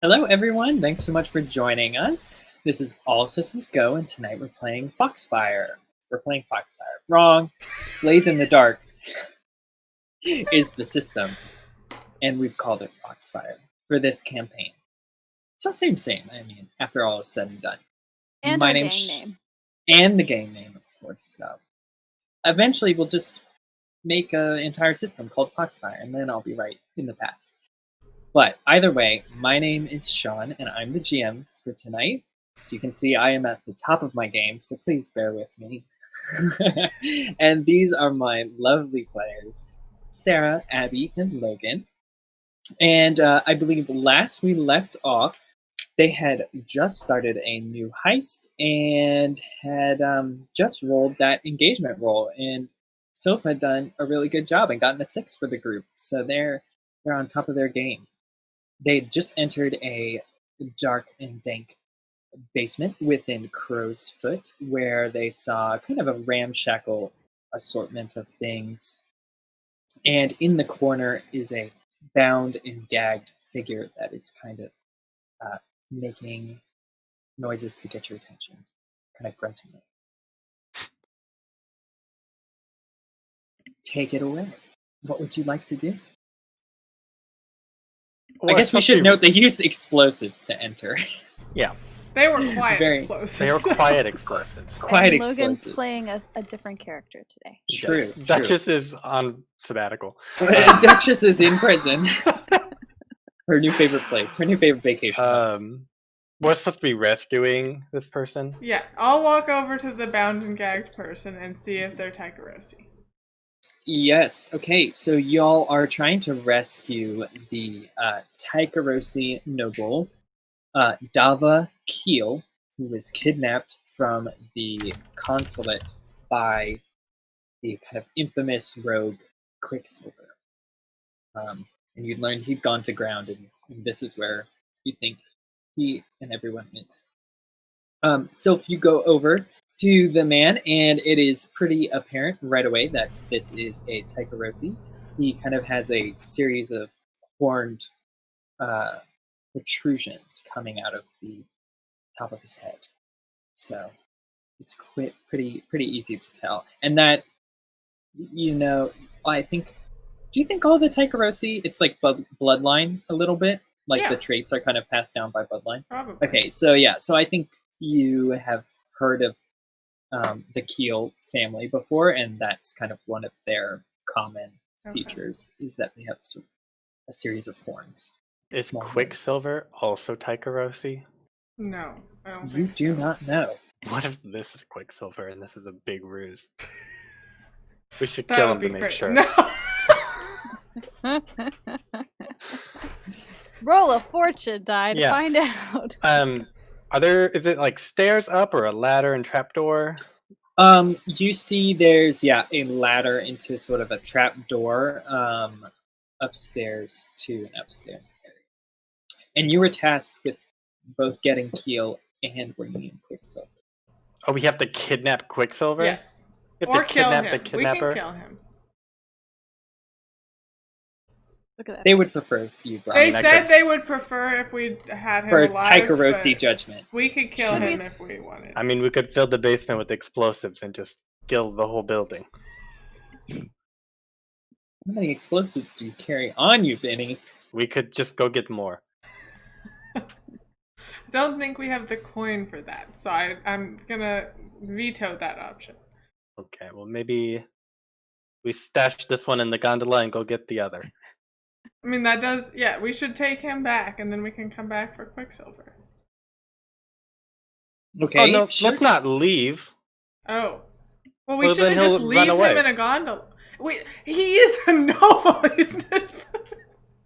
Hello, everyone. Thanks so much for joining us. This is All Systems Go, and tonight we're playing Foxfire. We're playing Foxfire. Wrong. Blades in the Dark is the system, and we've called it Foxfire for this campaign. So same. I mean, after all is said and done. And My our name's gang name. And the game name, of course. So eventually we'll just make an entire system called Foxfire, and then I'll be right in the past. But either way, my name is Sean, and I'm the GM for tonight. So you can see I am at the top of my game, so please bear with me. And these are my lovely players, Sarah, Abby, and Logan. And I believe last we left off, they had just started a new heist and had just rolled that engagement roll. And Sylph had done a really good job and gotten a 6 for the group. So they're on top of their game. They had just entered a dark and dank basement within Crow's Foot, where they saw kind of a ramshackle assortment of things. And in the corner is a bound and gagged figure that is kind of making noises to get your attention, kind of grunting it. Take it away. What would you like to do? Well, I guess we should note they use explosives to enter. Yeah. They were quiet explosives. They were quiet explosives. Quiet and explosives. Logan's playing a different character today. True. Yes. Duchess is on sabbatical. Duchess is in prison. Her new favorite place. Her new favorite vacation. We're supposed to be rescuing this person. Yeah, I'll walk over to the bound and gagged person and see if they're Tycherousi. Yes. Okay. So y'all are trying to rescue the Tycherousi noble, Dava Keel, who was kidnapped from the consulate by the kind of infamous rogue Quicksilver. And you'd learned he'd gone to ground, and this is where you think he and everyone is. So if you go over to the man, and it is pretty apparent right away that this is a Tycherousi. He kind of has a series of horned protrusions coming out of the top of his head. So it's pretty easy to tell. And that, I think, do you think all the Tycherousi, it's like bloodline a little bit? Like the traits are kind of passed down by bloodline? Probably. Okay, so I think you have heard of the Keel family before, and that's kind of one of their common features, is that they have sort of a series of horns. Is Quicksilver also Tycherousi? No, I don't You think so. do not know. What if this is Quicksilver and this is a big ruse? We should kill him to make sure. No. Roll a fortune die to find out. Is it like stairs up or a ladder and trapdoor? You see there's a ladder into sort of a trapdoor upstairs to an upstairs area. And you were tasked with both getting Keel and bringing in Quicksilver. Oh, we have to kidnap Quicksilver? Yes. We have Or to kill kidnap him. the kidnapper? We can kill him. Look at that. They would prefer if you brought They him. said they would prefer if we had him For alive. Tycherousi judgment. We could kill him if we wanted. I mean, we could fill the basement with explosives and just kill the whole building. How many explosives do you carry on you, Vinny? We could just go get more. Don't think we have the coin for that, so I'm gonna veto that option. Okay, well maybe we stash this one in the gondola and go get the other. I mean, that does... Yeah, we should take him back, and then we can come back for Quicksilver. Okay. Oh, no, let's not leave. Oh. Well, we Well, shouldn't then just he'll leave run him away. in a gondola. Wait, he is a noble. He's not...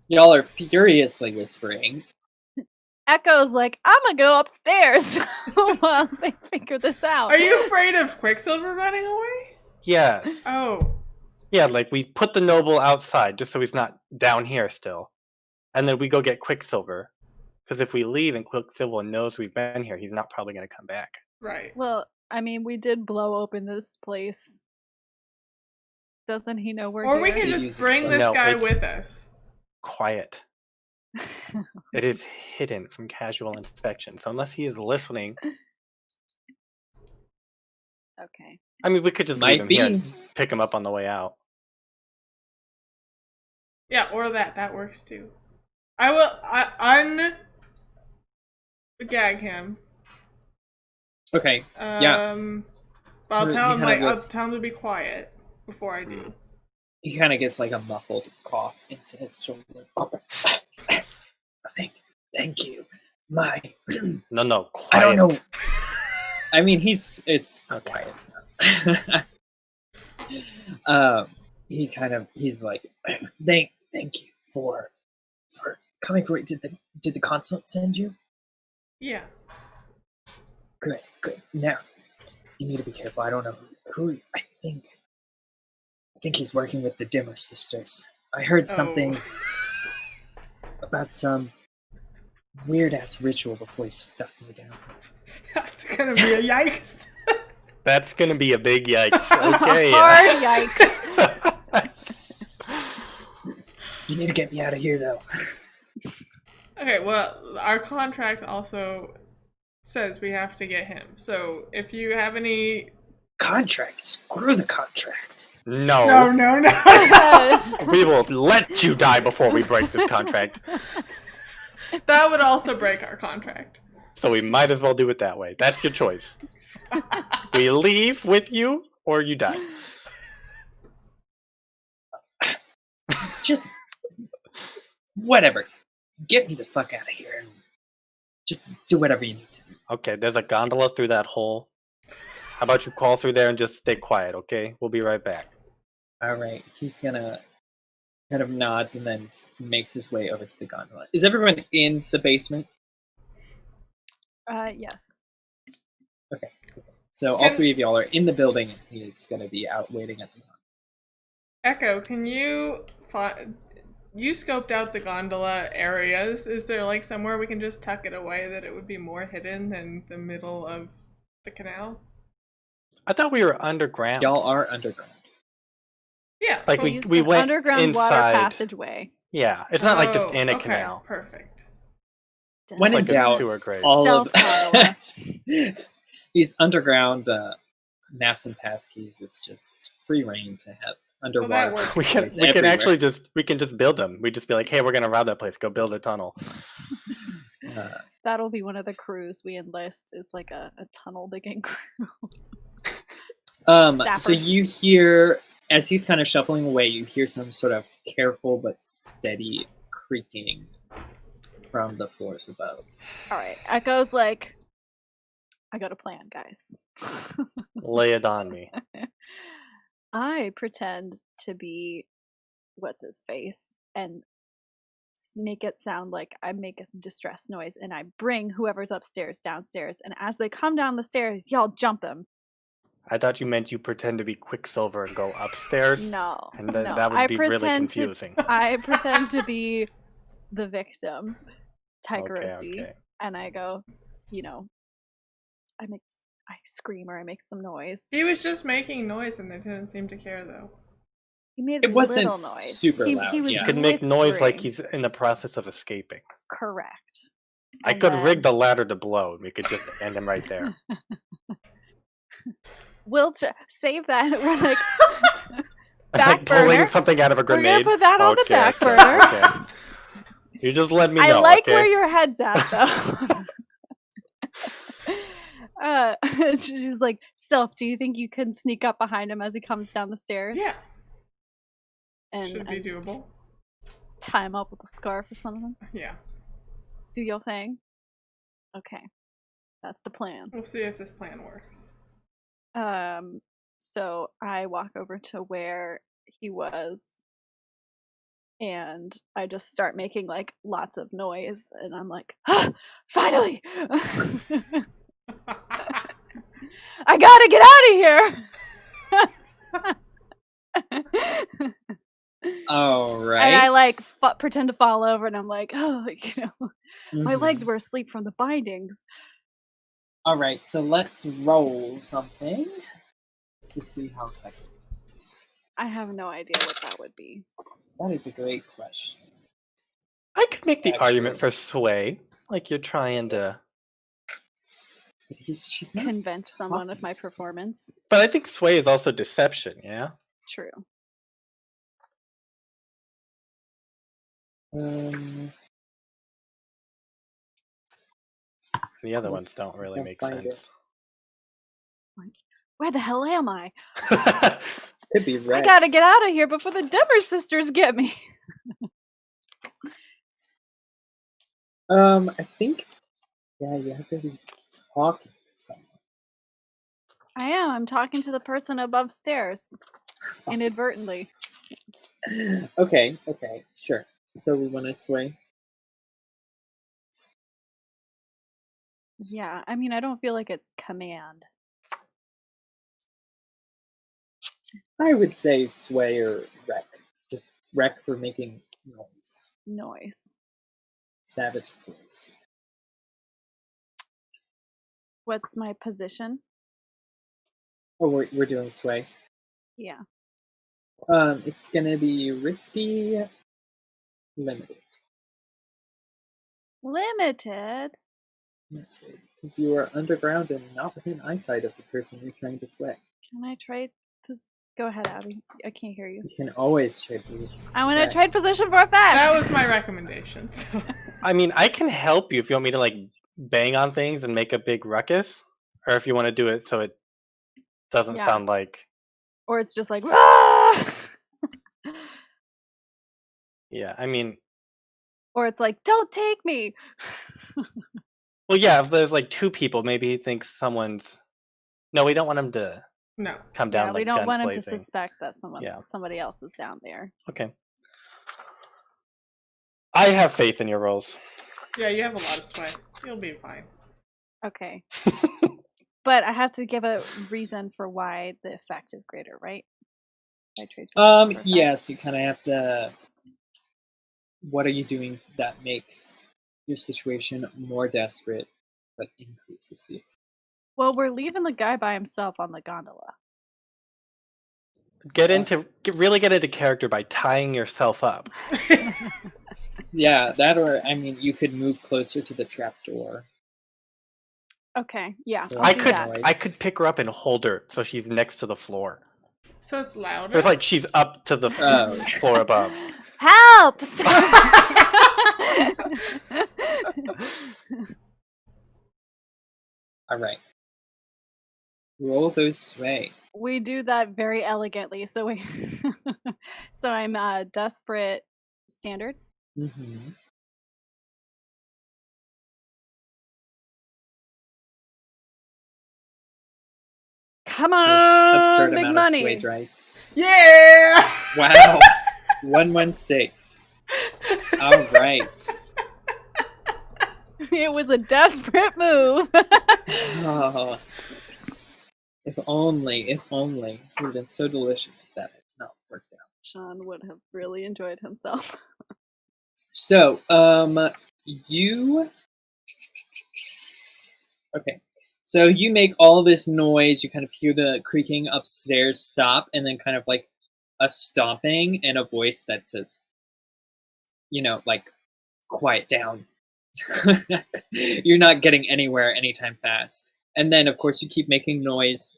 Y'all are furiously whispering. Echo's like, I'm gonna go upstairs while they figure this out. Are you afraid of Quicksilver running away? Yes. Oh. Yeah, like we put the noble outside just so he's not down here still. And then we go get Quicksilver. Because if we leave and Quicksilver knows we've been here, he's not probably going to come back. Right. Well, I mean, we did blow open this place. Doesn't he know we're Or here? we can just bring this guy with us. Quiet. It is hidden from casual inspection. So unless he is listening, Okay. I mean, we could just Might leave him here be. and pick him up on the way out. Yeah, or that. That works too. I will gag him. Okay. Yeah. But I'll He tell him kinda I'll tell him to be quiet before I do. He kind of gets like a muffled cough into his shoulder. Oh, thank you. My, No, quiet. I don't know. I mean, it's Okay. quiet enough. He's like, thank you for coming for it. Did the consulate send you? Yeah. Good. Now, you need to be careful. I don't know who I think he's working with the Dimmer sisters. I heard something about some weird-ass ritual before he stuffed me down. That's gonna be a yikes. That's gonna be a big yikes. Okay. Hard yikes. You need to get me out of here, though. Okay, well, our contract also says we have to get him. So if you have any... Contract? Screw the contract. No. Yes. We will let you die before we break this contract. That would also break our contract. So we might as well do it that way. That's your choice. We leave with you, or you die. Just whatever. Get me the fuck out of here and just do whatever you need to. Okay, there's a gondola through that hole. How about you crawl through there and just stay quiet, okay? We'll be right back. All right, he's gonna kind of nods and then makes his way over to the gondola. Is everyone in the basement? Yes. Okay. So all three of y'all are in the building, and he is gonna be out waiting at the gondola. Echo, can you... You scoped out the gondola areas. Is there like somewhere we can just tuck it away that it would be more hidden than the middle of the canal? I thought we were underground. Y'all are underground. Yeah. Like We'll use we the went underground inside. water passageway. Yeah, it's not like just in a okay, canal. Perfect. When in Like a doubt, sewer grate. all of Stealth these underground maps and passkeys is just free reign to have underwater. works. We can everywhere. actually just build them. We just be like, hey, we're gonna rob that place. Go build a tunnel. That'll be one of the crews we enlist, is like a tunnel digging crew. So Zappers. you hear, as he's kind of shuffling away, you hear some sort of careful but steady creaking from the floors above. Alright, Echo's like, I got a plan, guys. Lay it on me. I pretend to be what's his face and make it sound like I make a distress noise, and I bring whoever's upstairs downstairs, and as they come down the stairs, y'all jump them. I thought you meant you pretend to be Quicksilver and go upstairs. No, And no. that would I be really pretend to- confusing. I pretend to be the victim, Tycherousi, Okay. and I go, I scream or I make some noise. He was just making noise and they didn't seem to care though. He made It a wasn't little noise. super loud, He was yeah. He could make noise like whispering. he's in the process of escaping. Correct. I And could then rig the ladder to blow. We could just end him right there. We'll save that. We're like, Like back pulling burner. something out of a We're gonna grenade. put that on the Okay, back okay, burner. okay. You just let me know. I like okay? where your head's at, though. She's like, Sylph, do you think you can sneak up behind him as he comes down the stairs? Yeah. And, Should be and doable. tie him up with a scarf or something? Yeah. Do your thing? Okay. That's the plan. We'll see if this plan works. So I walk over to where he was, and I just start making like lots of noise, and I'm like, ah, finally! I gotta get out of here! All right. And I like pretend to fall over, and I'm like, oh, my Mhm. legs were asleep from the bindings. All right, so let's roll something to see how effective it is. I have no idea what that would be. That is a great question. I could make the Actually. argument for sway. Like you're trying to. She's not Convince someone of talking my to someone. performance. But I think sway is also deception, yeah? True. The other ones Let's don't really go make find it. sense. Where the hell am I? Could be I red. gotta get out of here before the Dumber sisters get me. I think, yeah, you have to be talking to someone. I am. I'm talking to the person above stairs. Inadvertently. Okay, sure. So we want to sway. Yeah, I mean, I don't feel like it's command. I would say sway or wreck. Just wreck for making noise. Noise. Savage voice. What's my position? Oh, we're doing sway. Yeah. It's gonna be risky, limited. Limited? Because you are underground and not within eyesight of the person you're trying to sway. Can I trade? Go ahead, Abby. I can't hear you. You can always trade position. I want to trade position for a fact. That was my recommendation. So. I mean, I can help you if you want me to like bang on things and make a big ruckus, or if you want to do it so it doesn't sound like. Or it's just like. Rah! Yeah, I mean. Or it's like, don't take me. Well, yeah, if there's like two people, maybe he thinks someone's. No, we don't want him to. No. Come down. Yeah, we like don't guns want him blazing. to suspect that somebody else is down there. Okay. I have faith in your rolls. Yeah, you have a lot of sway. You'll be fine. Okay. But I have to give a reason for why the effect is greater, right? I trade position for Yes, you kind of have to. What are you doing that makes your situation more desperate, but increases the? Well, we're leaving the guy by himself on the gondola. Really get into character by tying yourself up. Yeah, that or I mean, you could move closer to the trapdoor. Okay, yeah, So I'll do that. I could pick her up and hold her so she's next to the floor. So it's louder? It's like she's up to the floor above. Help! All right. Roll those sway. We do that very elegantly. So we, so I'm desperate standard. Mm-hmm. Come on, absurd big amount money. of sway dice. Yeah! Wow. 116. All right. It was a desperate move. Oh, if only. This would have been so delicious if that had not worked out. Sean would have really enjoyed himself. So, you. Okay. So you make all this noise. You kind of hear the creaking upstairs stop, and then kind of like a stomping and a voice that says, like, quiet down. You're not getting anywhere anytime fast. And then, of course, you keep making noise,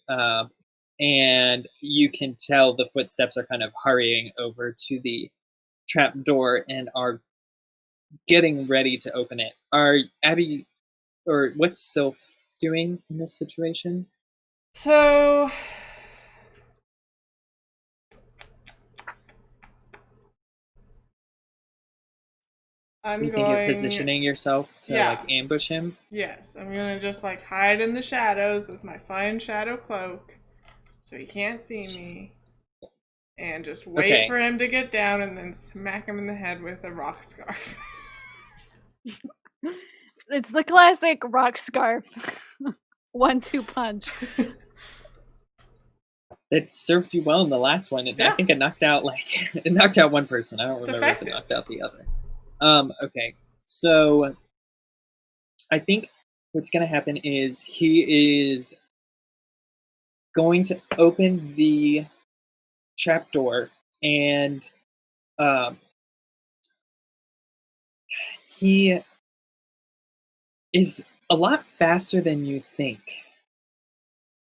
and you can tell the footsteps are kind of hurrying over to the trap door and are getting ready to open it. Are Abby, or what's Sylph doing in this situation? So... You think you're positioning yourself to like ambush him? Yes, I'm gonna just like hide in the shadows with my fine shadow cloak, so he can't see me, and just wait for him to get down, and then smack him in the head with a rock scarf. It's the classic rock scarf 1-2 punch. It served you well in the last one. I think it knocked out one person. I don't remember if it knocked out the other. Okay, so I think what's going to happen is he is going to open the trapdoor, and he is a lot faster than you think.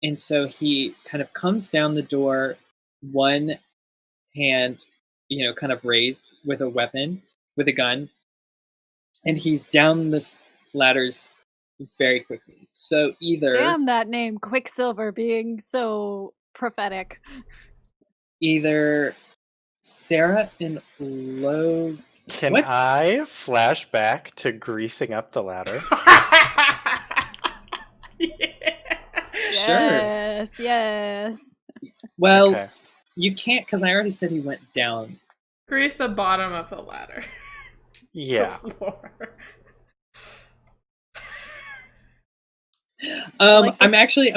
And so he kind of comes down the door, one hand, kind of raised with a weapon, with a gun, and he's down the ladders very quickly. So either Damn that name, Quicksilver, being so prophetic. either Sarah and Can I flash back to greasing up the ladder? Sure. Yes. Well, Okay. you can't because I already said he went down. Grease the bottom of the ladder. Yeah. The floor. Like the I'm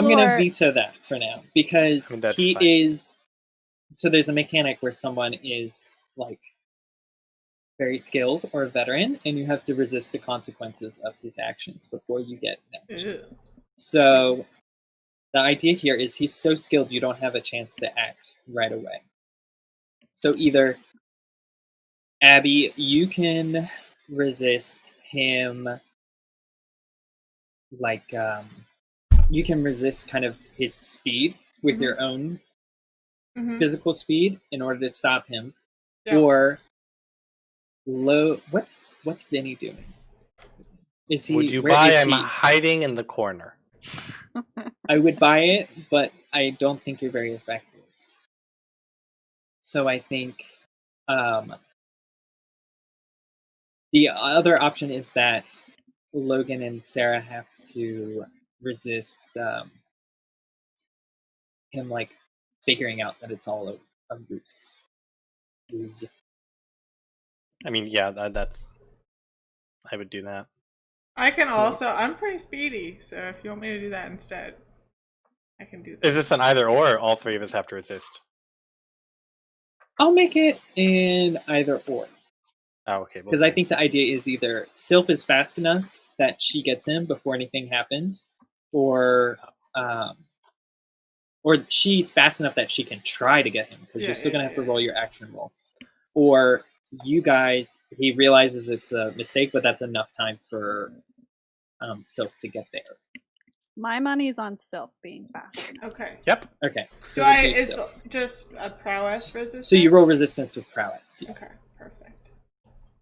gonna floor- veto that for now because That's he fine. is. So there's a mechanic where someone is like very skilled or a veteran, and you have to resist the consequences of his actions before you get an action. Ew. So the idea here is he's so skilled you don't have a chance to act right away. So either Abby, you can resist him, like you can resist kind of his speed with Mhm. your own Mhm. physical speed in order to stop him, Yeah. or what's Vinny doing? Is he? Would you where buy? is I'm he? hiding in the corner. I would buy it, but I don't think you're very effective. So I think the other option is that Logan and Sarah have to resist him, like figuring out that it's all a ruse. I mean, yeah, that's. I would do that. I can So- also. I'm pretty speedy, so if you want me to do that instead, I can do that. Is this an either or? All three of us have to resist. I'll make it in either or. Oh, okay. Because I think the idea is either Sylph is fast enough that she gets him before anything happens, or she's fast enough that she can try to get him, because you're still going to have to roll your action roll. Or you guys, he realizes it's a mistake, but that's enough time for Sylph to get there. My money's on Sylph being fast. Okay. Yep. Okay, So we'll do it's Sylph. just a prowess resistance. So you roll resistance with prowess, yeah, Okay. Perfect.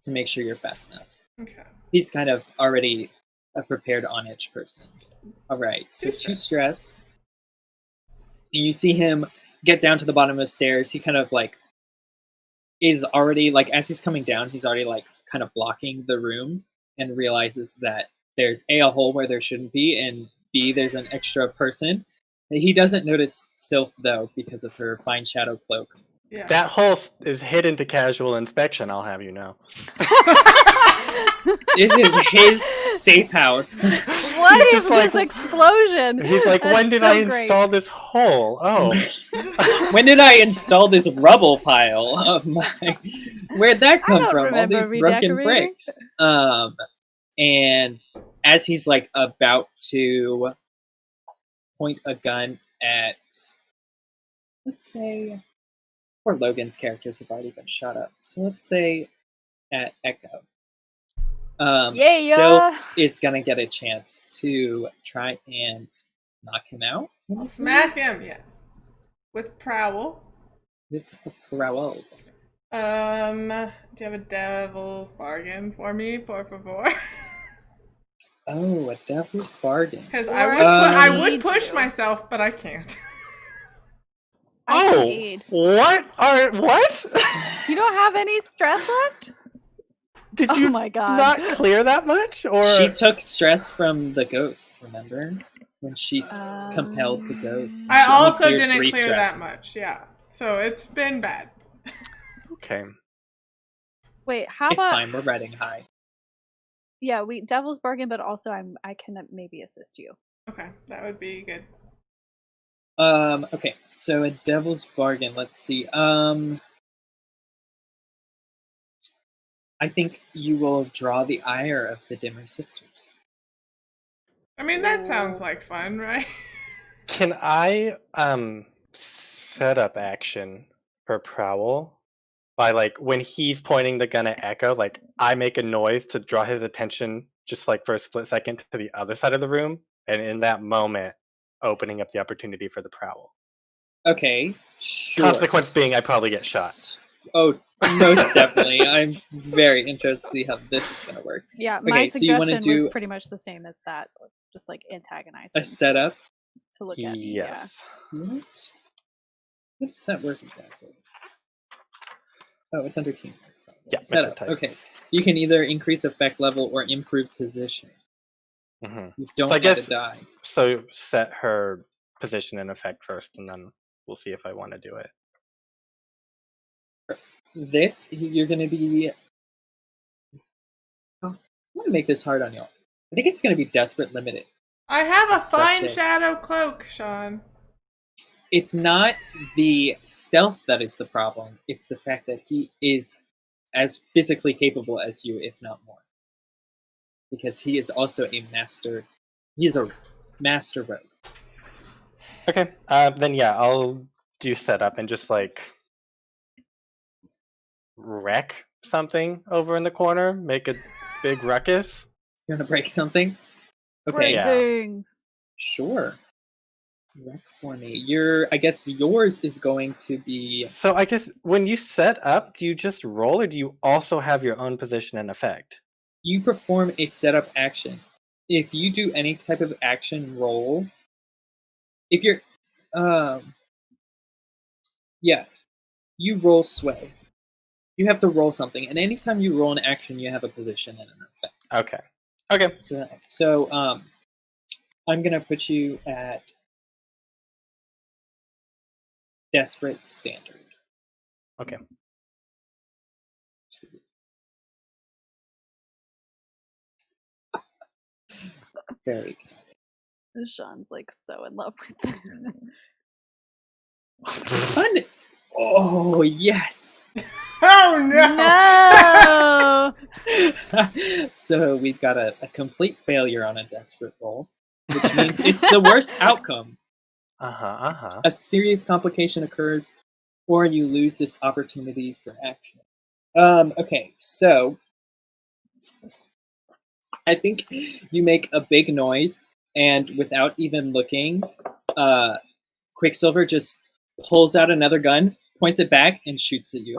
to make sure you're fast enough. Okay. He's kind of already a prepared on-edge person. All right, so 2 stress. And you see him get down to the bottom of the stairs. He kind of like is already like, as he's coming down, he's already like kind of blocking the room and realizes that there's a hole where there shouldn't be, and B, there's an extra person. He doesn't notice Sylph though because of her fine shadow cloak. Yeah. That hole is hidden to casual inspection. I'll have you know. This is his safe house. What He's is just like- this explosion? He's like, That's when did so I great. install this hole? Oh, When did I install this rubble pile of my? Where'd that I come don't from? All remember these broken redecorating. bricks. And as he's like about to point a gun at, let's say, poor Logan's characters have already been shot up. So let's say at Echo. Yeah. Sylph is gonna get a chance to try and knock him out. I'll smack him. Yes. With prowl. With a prowl. Do you have a devil's bargain for me, por favor? Oh, a devil's bargain. Because Or I need would push you. myself, but I can't. I oh, paid. what? What? You don't have any stress left? Did Oh you my god. not clear that much? Or She took stress from the ghost, remember? When she compelled the ghost. I She also cleared didn't 3 clear stress. that much. Yeah. So it's been bad. okay. Wait, how It's about fine, we're riding high. yeah, we devil's bargain, but also I can maybe assist you. Okay, that would be good. Okay, so a devil's bargain, let's see. I think you will draw the ire of the Dimmer Sisters. I mean, that sounds like fun, right? Can I set up action for prowl by like when he's pointing the gun at Echo, like I make a noise to draw his attention just like for a split second to the other side of the room, and in that moment, opening up the opportunity for the prowl. Okay, sure. Consequence being, I probably get shot. Oh, most definitely. I'm very interested to see how this is going to work. Yeah, my Okay, so you wanna suggestion do- was pretty much the same as that, just like antagonizing A setup. to look at me. Yeah. Yes. What? How does that work exactly? Oh, it's under teamwork. Yeah, it's a Setup. type. Okay. You can either increase effect level or improve position. Mhm. You don't So I get guess- to die. So set her position in effect first, and then we'll see if I want to do it. This, you're going to be... Oh, I'm going to make this hard on y'all. I think it's going to be desperate limited. I have a This is such fine a- shadow cloak, Sean. It's not the stealth that is the problem. It's the fact that he is as physically capable as you, if not more. Because he is also a master... He is a master rogue. Okay. Then yeah, I'll do setup and just like wreck something over in the corner, make a big ruckus. You're going to break something? Okay, Break Yeah. things. sure. Wreck for me. I guess yours is going to be... So I guess when you set up, do you just roll, or do you also have your own position and effect? You perform a setup action. If you do any type of action roll, if you're, yeah, you roll sway. You have to roll something, and anytime you roll an action, you have a position and an effect. Okay. Okay. So I'm gonna put you at desperate standard. Okay. Very excited. Sean's like so in love with it. It's fun. Oh yes. Oh no! No. So we've got a complete failure on a desperate roll, which means it's the worst outcome. A serious complication occurs, or you lose this opportunity for action. Okay, so I think you make a big noise, and without even looking, Quicksilver just pulls out another gun, points it back, and shoots at you.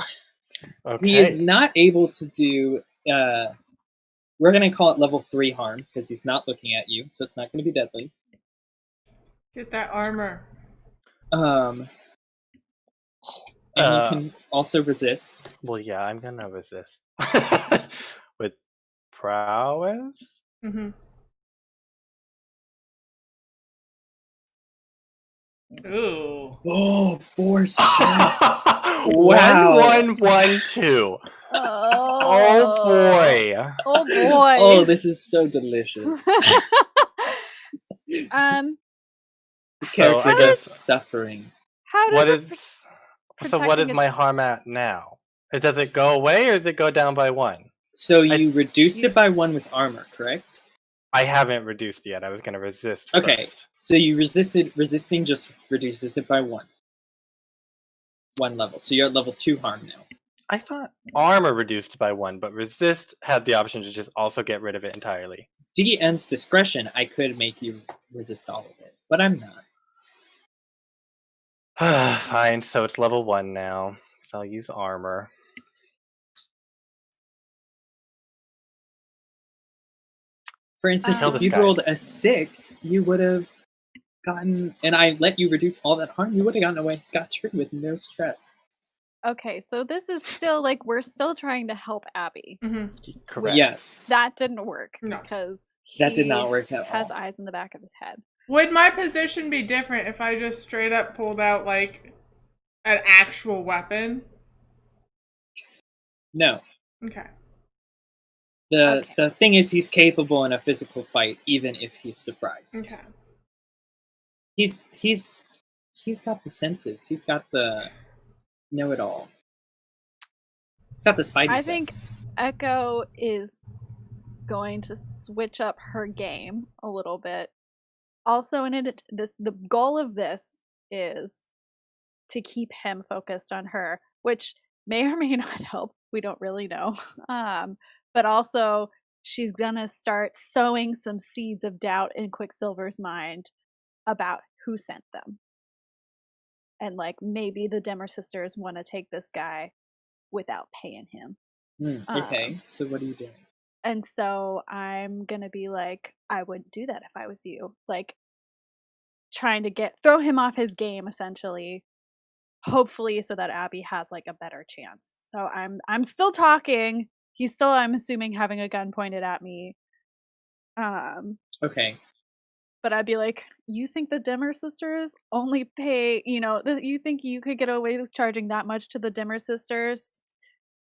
Okay. He is not able to do... we're going to call it level 3 harm, because he's not looking at you, so it's not going to be deadly. Get that armor. And you can also resist. Well, yeah, I'm gonna resist with prowess. Mm-hmm. Ooh. Oh, 4 strikes. Wow. 1, 1, 1, 2. Oh boy. Oh boy. Oh, this is so delicious. The So characters I are guess suffering. How does what it is so what is protecting my harm at now? Does it go away or does it go down by 1? So you reduced it by 1 with armor, correct? I haven't reduced yet. I was gonna resist Okay, first. so you resisted. Resisting just reduces it by 1. 1 level. So you're at level 2 harm now. I thought armor reduced by 1, but resist had the option to just also get rid of it entirely. DM's discretion, I could make you resist all of it, but I'm not. Fine, so it's level 1 now. So I'll use armor. For instance, Kill if this you'd guy. rolled a 6, you would have gotten, and I let you reduce all that harm, you would have gotten away scot-free with no stress. Okay, so this is still like we're still trying to help Abby. Mm-hmm. Correct. Yes. That didn't work No. because That did he not work at has all. eyes in the back of his head. Would my position be different if I just straight up pulled out like an actual weapon? No. Okay. The thing is, he's capable in a physical fight, even if he's surprised. Okay. He's got the senses. He's got the know-it-all. He's got the spidey I sense. think Echo is going to switch up her game a little bit. Also, the goal of this is to keep him focused on her, which may or may not help. We don't really know. But also, she's gonna start sowing some seeds of doubt in Quicksilver's mind about who sent them. And like maybe the Demmer sisters want to take this guy without paying him. Okay, so what are you doing? And so I'm gonna be like, I wouldn't do that if I was you. Like trying to throw him off his game essentially. Hopefully so that Abby has like a better chance. So I'm still talking. He's still, I'm assuming, having a gun pointed at me. Okay. But I'd be like, you think the Demmer sisters only pay, you think you could get away with charging that much to the Demmer sisters?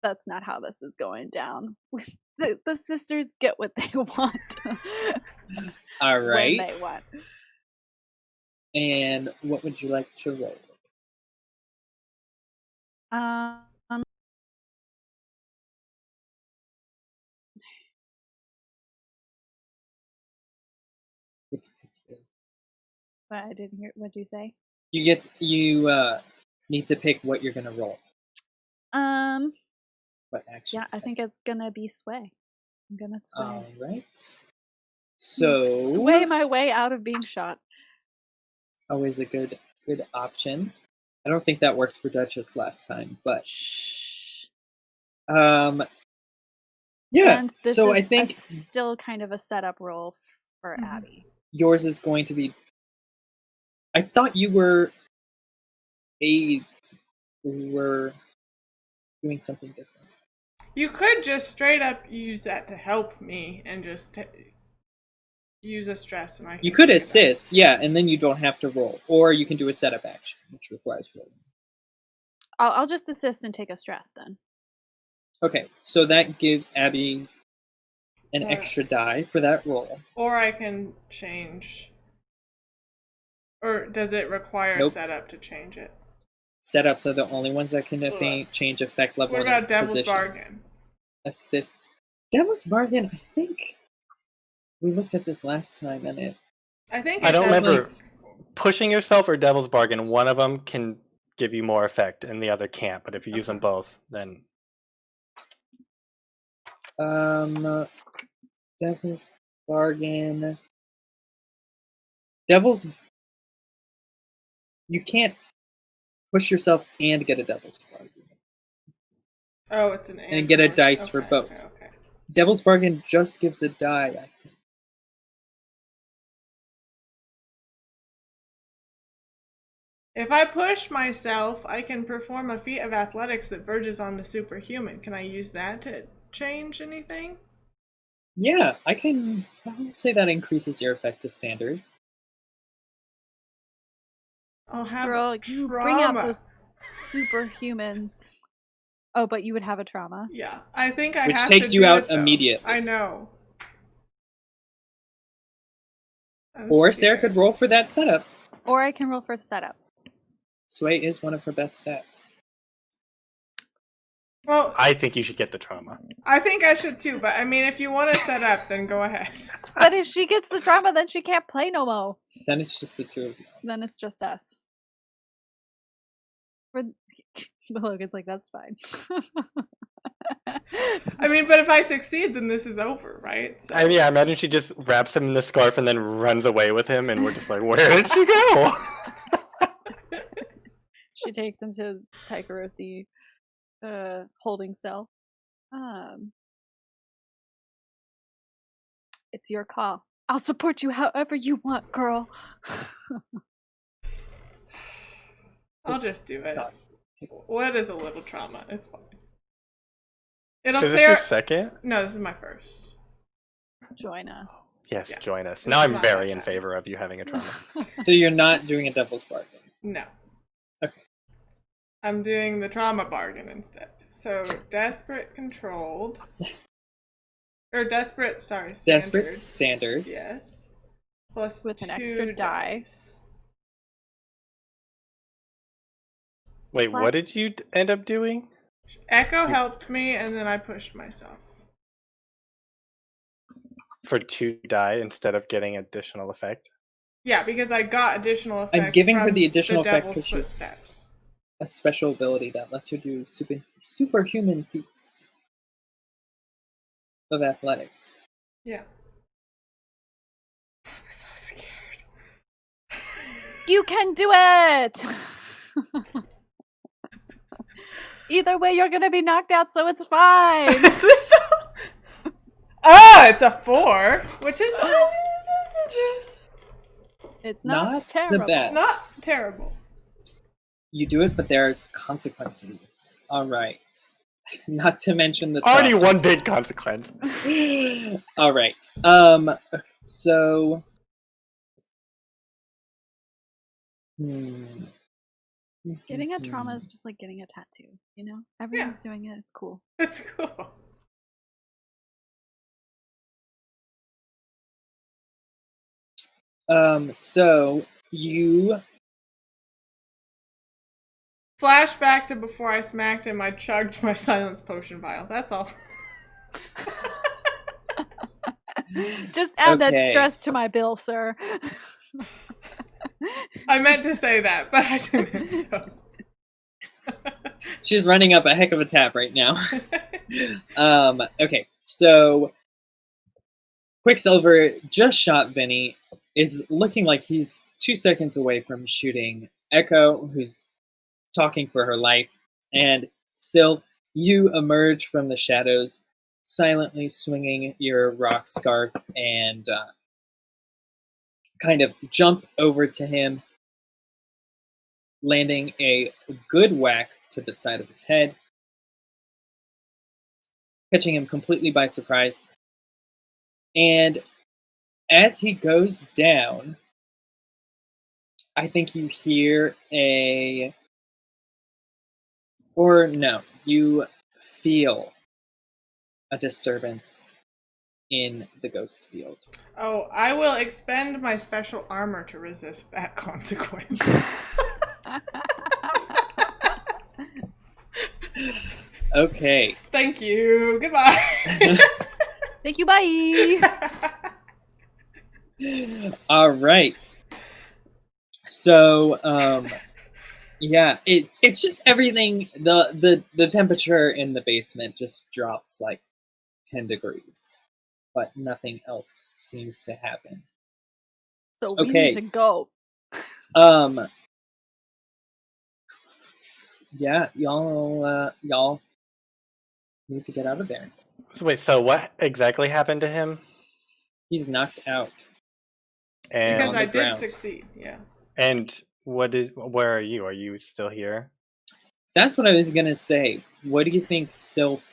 That's not how this is going down. The sisters get what they want. All right. When they want. And what would you like to roll? But I didn't hear. What did you say? You need to pick what you're gonna roll. What action? Yeah, I think it's gonna be sway. I'm gonna sway. All right. So sway my way out of being shot. Always a good option. I don't think that worked for Duchess last time, but yeah. And this so is I think still kind of a setup role for Abby. Yours is going to be. I thought you were doing something different. You could just straight up use that to help me and just use a stress, and You could assist, yeah, and then you don't have to roll, or you can do a setup action, which requires rolling. I'll just assist and take a stress then. Okay, so that gives Abby an extra die for that roll. Or I can change. Or does it require a setup to change it? Setups are the only ones that can change effect level. What about Devil's position. Bargain? Assist. Devil's Bargain, I think we looked at this last time, and I don't remember pushing yourself or Devil's Bargain. One of them can give you more effect, and the other can't. But if you use them both, then Devil's Bargain. You can't push yourself and get a Devil's Bargain. Oh, it's an and get a dice for both. Okay. Devil's Bargain just gives a die, I think. If I push myself, I can perform a feat of athletics that verges on the superhuman. Can I use that to change anything? Yeah, I would say that increases your effect to standard. I'll have Girl, trauma. Bring out those superhumans. Oh, but you would have a trauma. Yeah, I think I Which have takes to you do out it, though. immediately. I know. Or Sarah could roll for that setup. Or I can roll for setup. Sway is one of her best stats. Well, I think you should get the trauma. I think I should too, but I mean, if you want to set up, then go ahead. But if she gets the trauma, then she can't play no more. Then it's just the two of you. Then it's just us. Logan's like, that's fine. I mean, but if I succeed, then this is over, right? So. I mean, yeah, I imagine she just wraps him in the scarf and then runs away with him, and we're just like, where did she go? She takes him to Tycherousi holding cell. It's your call. I'll support you however you want, girl. I'll just do it. What is a little trauma? It's fine. It'll Is clear. this your second? No, this is my first. Join us. Yes, Yeah. join us. It's Now I'm not very like in that. favor of you having a trauma. So you're not doing a Devil's Bargain? No. Okay. I'm doing the trauma bargain instead. So, desperate controlled. Or desperate, sorry. Standard. Desperate standard. Yes. Plus With an 2 extra die. dice. Wait, Plus- what did you end up doing? Echo helped me, and then I pushed myself. For 2 die instead of getting additional effect? Yeah, because I got additional effect. I'm giving her from the additional effect Devil's because she's Footsteps. a special ability that lets you do superhuman feats of athletics. Yeah. I'm so scared. You can do it! Either way, you're gonna be knocked out, so it's fine. It's a 4, which is It's not terrible. the best. not terrible. You do it, but there's consequences. All right. Not to mention the Already trauma. one big consequence. All right. So. Getting a trauma is just like getting a tattoo, you know? Everyone's doing it. It's cool. It's cool. So you Flashback to before I smacked him, I chugged my silence potion vial. That's all. Just add that Okay. stress to my bill, sir. I meant to say that, but I didn't, so. She's running up a heck of a tap right now. Okay, so Quicksilver just shot Vinny, is looking like he's 2 seconds away from shooting Echo, who's talking for her life, and Sylph, you emerge from the shadows, silently swinging your rock scarf and kind of jump over to him, landing a good whack to the side of his head, catching him completely by surprise. And as he goes down, I think you hear you feel a disturbance in the ghost field. Oh, I will expend my special armor to resist that consequence. Okay. Thank you. Goodbye. Thank you, bye! All right. So, yeah, it's just everything. The temperature in the basement just drops like 10 degrees, but nothing else seems to happen. So we Okay. need to go. Yeah, y'all need to get out of there. Wait, so what exactly happened to him? He's knocked out. And Because on the I did ground. succeed, yeah. and where are you? Are you still here? That's what I was gonna say. What do you think, Sylph?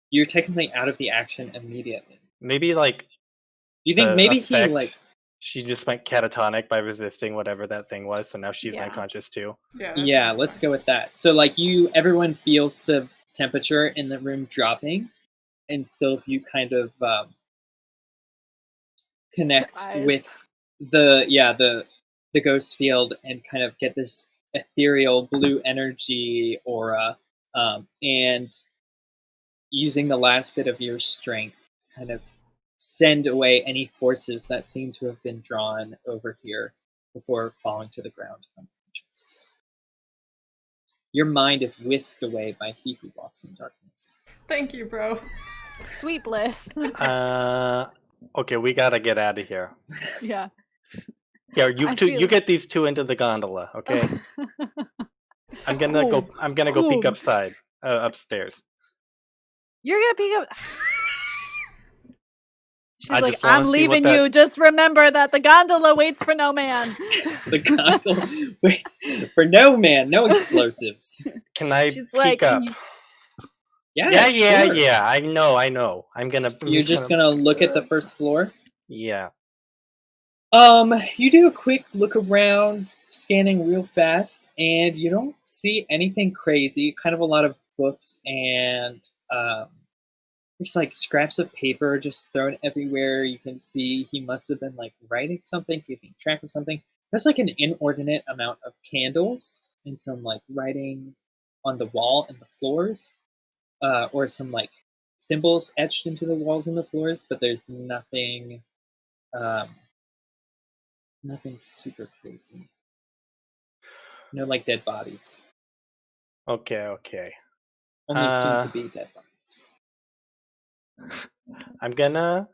You're technically out of the action immediately. Maybe like Do you think the maybe effect, he like? she just went catatonic by resisting whatever that thing was, so now she's Yeah. unconscious too. Yeah, let's go with that. So like everyone feels the temperature in the room dropping, and Sylph, you kind of connect Eyes. with the ghost field and kind of get this ethereal blue energy aura, and using the last bit of your strength, kind of send away any forces that seem to have been drawn over here before falling to the ground unconscious. Your mind is whisked away by he who walks in darkness. Thank you, bro. Sweet bliss. Okay, we gotta get out of here. Yeah. Yeah, I you feel- get these two into the gondola, okay? I'm gonna go peek Cool. upstairs. You're gonna pick up. She's I like, just wanna I'm see what leaving that- you. Just remember that the gondola waits for no man. The gondola waits for no man, no explosives. Can I She's peek like, up? Yeah, Yeah. sure. I know. I'm gonna. You're just gonna look at the first floor? Yeah. You do a quick look around, scanning real fast, and you don't see anything crazy. Kind of a lot of books and there's like scraps of paper just thrown everywhere. You can see he must have been like writing something, keeping track of something. There's like an inordinate amount of candles and some like writing on the wall and the floors, or some like symbols etched into the walls and the floors. But there's nothing, nothing super crazy. No, like dead bodies. Okay. Only soon to be dead bodies. I'm gonna.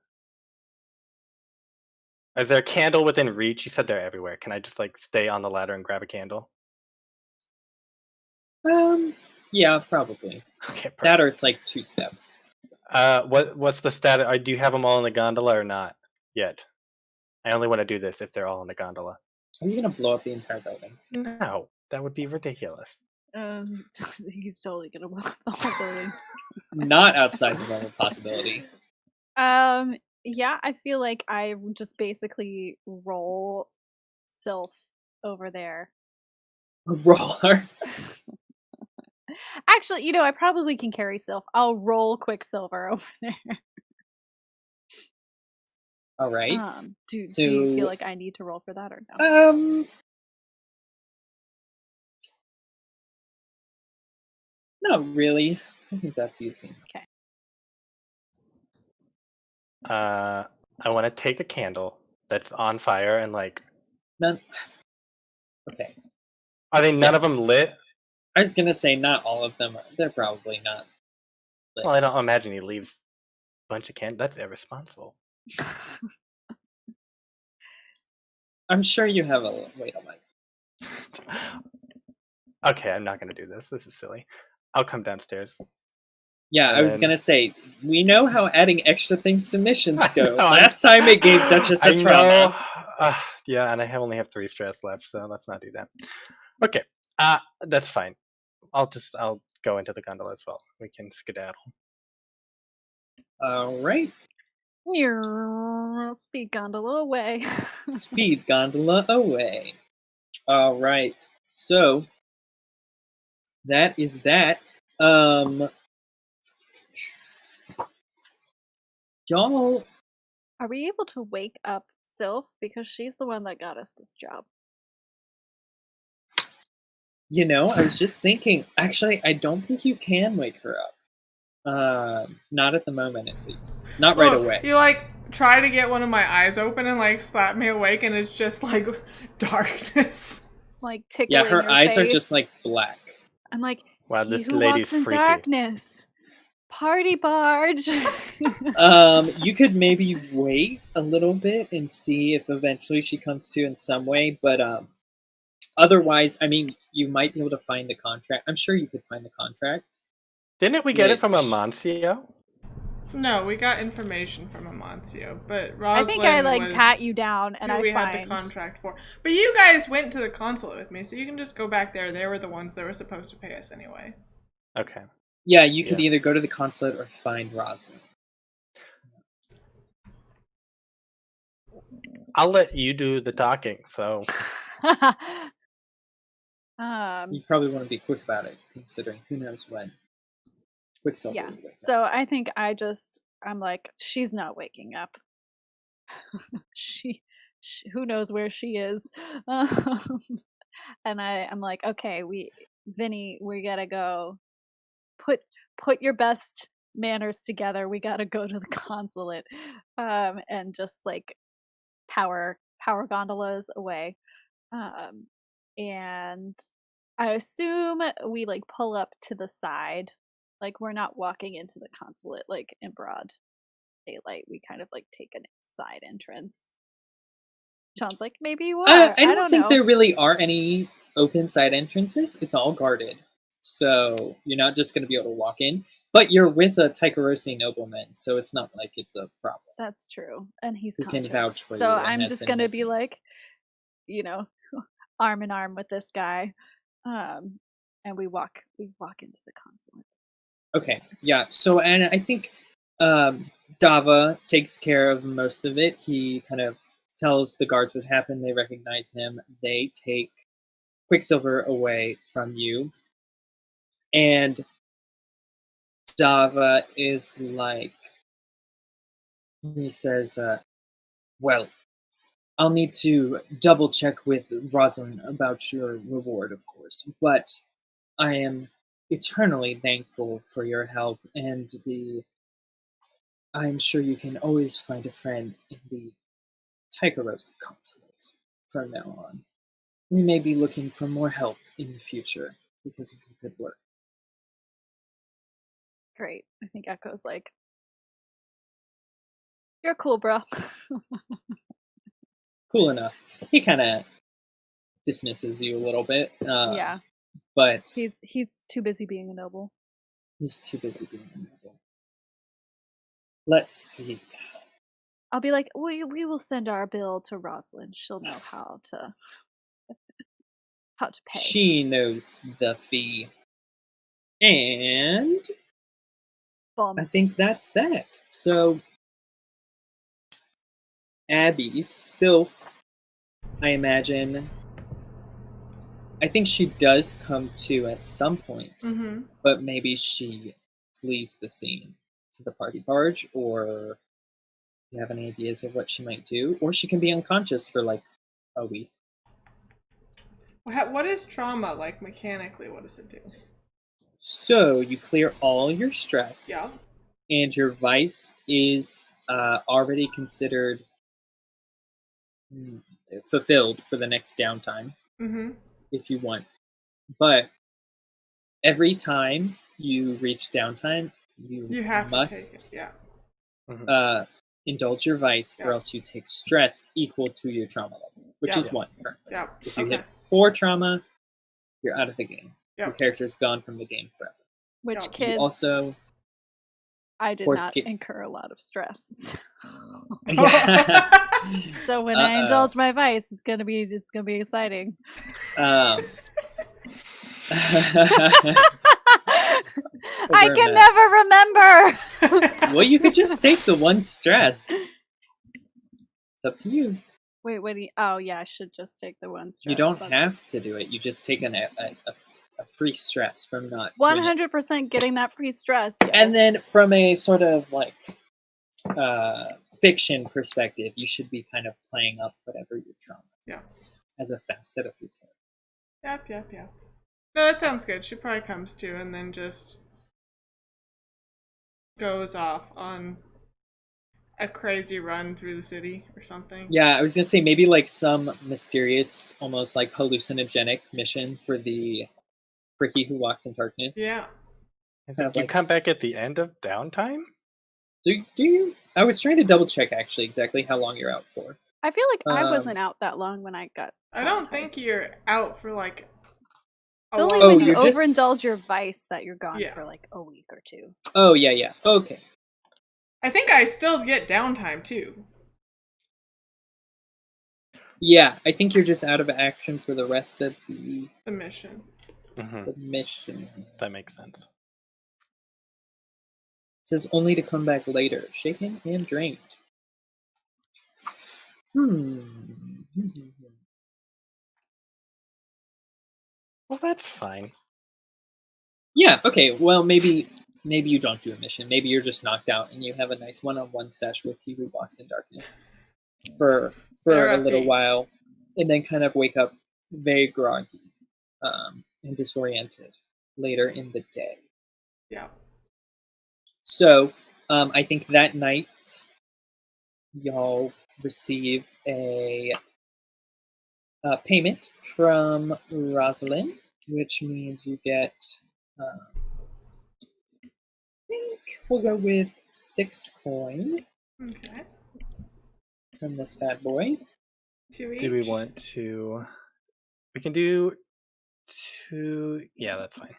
Is there a candle within reach? You said they're everywhere. Can I just like stay on the ladder and grab a candle? Yeah, probably. Okay, perfect. That or it's like 2 steps. What's the status? Do you have them all in the gondola or not yet? I only want to do this if they're all in the gondola. Are you gonna blow up the entire building? No, that would be ridiculous. He's totally gonna blow up the whole building. Not outside the realm of possibility. Yeah, I feel like I just basically roll Sylph over there. A roller. Actually, I probably can carry Sylph. I'll roll Quicksilver over there. All right. Do you feel So- like I need to roll for that or no? Not really. I think that's easy. I want to take a candle that's on fire and like. None. Okay. Are they none of Yes. them lit? I was gonna say not all of them. They're probably not. Lit. Well, I don't imagine he leaves a bunch of candles. That's irresponsible. I'm sure you have a wait a minute. Okay, I'm not gonna do this. This is silly. I'll come downstairs. Yeah, And I was then- gonna say we know how adding extra things to missions go. know, Last time it gave Duchess a trauma. Yeah, and I only have 3 stress left, so let's not do that. Okay, that's fine. I'll go into the gondola as well. We can skedaddle. All right. Speed gondola away. Speed gondola away. All right. So that is that. Y'all, Are we able to wake up Sylph? Because she's the one that got us this job. I was just thinking, actually, I don't think you can wake her up. Not at the moment, at least. Not right Well, away. You like try to get one of my eyes open and like slap me awake, and it's just like darkness. Like tickling Yeah, her your eyes are face. just like black. I'm like, Wow, he this who lady's walks in freaky. darkness. Party barge. You could maybe wait a little bit and see if eventually she comes to in some way, but otherwise, I mean, you might be able to find the contract. I'm sure you could find the contract. Didn't we get it from Which- Amancio? No, we got information from Amancio, but I Rosalind think I like was pat you down and who I we find had the contract for. But you guys went to the consulate with me, so you can just go back there. They were the ones that were supposed to pay us anyway. Okay. Yeah, you could Yeah. either go to the consulate or find Rosalind. I'll let you do the talking. So You probably want to be quick about it, considering who knows when. Quicksilver. yeah. will wake up. So I think I'm like, she's not waking up. she who knows where she is. And I'm like, okay, Vinny, we gotta go. Put your best manners together. We gotta go to the consulate, and just like power gondolas away. And I assume we like pull up to the side, like we're not walking into the consulate like in broad daylight. We kind of like take a side entrance. Sean's like, maybe you are. I don't think know. there really are any open side entrances. It's all guarded. So you're not just going to be able to walk in. But you're with a Tycherousi nobleman, so it's not like it's a problem. That's true, and he's Who can conscious. vouch for so you and I'm has just been gonna be missing. like, arm in arm with this guy, and we walk into the consulate. Okay, yeah. So, and I think Dava takes care of most of it. He kind of tells the guards what happened. They recognize him. They take Quicksilver away from you. And Dava is like, he says, well, I'll need to double check with Rosalind about your reward, of course, but I am eternally thankful for your help, and I'm sure you can always find a friend in the Tycherousi consulate from now on. We may be looking for more help in the future because of your good work. Great. I think Echo's like, you're cool, bro. Cool enough. He kind of dismisses you a little bit. Yeah. But He's too busy being a noble. he's too busy being a noble. Let's see. I'll be like, we will send our bill to Rosalind. She'll know how to pay. She knows the fee. And I think that's that. So Abby, Sylph, I imagine, I think she does come to at some point, but maybe she flees the scene to the party barge, or you have any ideas of what she might do? Or she can be unconscious for like a week. What is trauma, like, mechanically? What does it do? So you clear all your stress. Yeah. And your vice is already considered fulfilled for the next downtime, if you want. But every time you reach downtime, you must to take it. indulge your vice, or else you take stress equal to your trauma level, which is 1 currently. Yeah. If you hit 4 trauma, you're out of the game. Yep. Your character's gone from the game forever. Which kids? Also, I did not incur a lot of stress. So when I indulge my vice, it's gonna be exciting. I can never remember. Well, you could just take the 1 stress. It's up to you. Wait, what do you... Oh, yeah, I should just take the 1 stress. You don't have to do it. You just take a free stress from not 100% getting that free stress. Yeah. And then from a sort of like fiction perspective, you should be kind of playing up whatever your trauma is as a facet of your character. Yep. No, that sounds good. She probably comes to and then just goes off on a crazy run through the city or something. Yeah, I was gonna say maybe like some mysterious, almost like hallucinogenic mission for the Ricky who walks in darkness. Yeah. You come back at the end of downtime? Do you? I was trying to double check actually exactly how long you're out for. I feel like I wasn't out that long when I got. I don't think you're out for like. It's only when you overindulge your vice that you're gone for like a week or 2. Oh yeah. Okay. I think I still get downtime too. Yeah, I think you're just out of action for the rest of the mission. The mission. That makes sense. It says only to come back later, shaken and drained. Well, that's fine. Yeah, okay. Well, maybe you don't do a mission. Maybe you're just knocked out and you have a nice one-on-one sesh with he who walks in darkness for a little while, and then kind of wake up very groggy and disoriented later in the day. Yeah. So I think that night y'all receive a payment from Rosalind, which means you get, I think we'll go with 6 coin. Okay. From this bad boy. 2 each. Do we want to? We can do 2. Yeah, that's fine.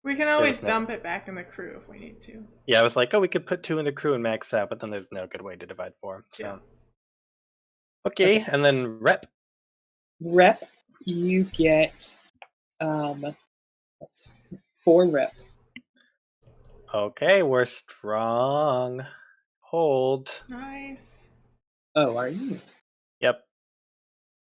We can always dump it back in the crew if we need to. Yeah, I was like, oh, we could put 2 in the crew and max out, but then there's no good way to divide 4. So. Yeah. Okay, and then rep. Rep, you get 4 rep. Okay, we're strong. Hold. Nice. Oh, are you? Yep.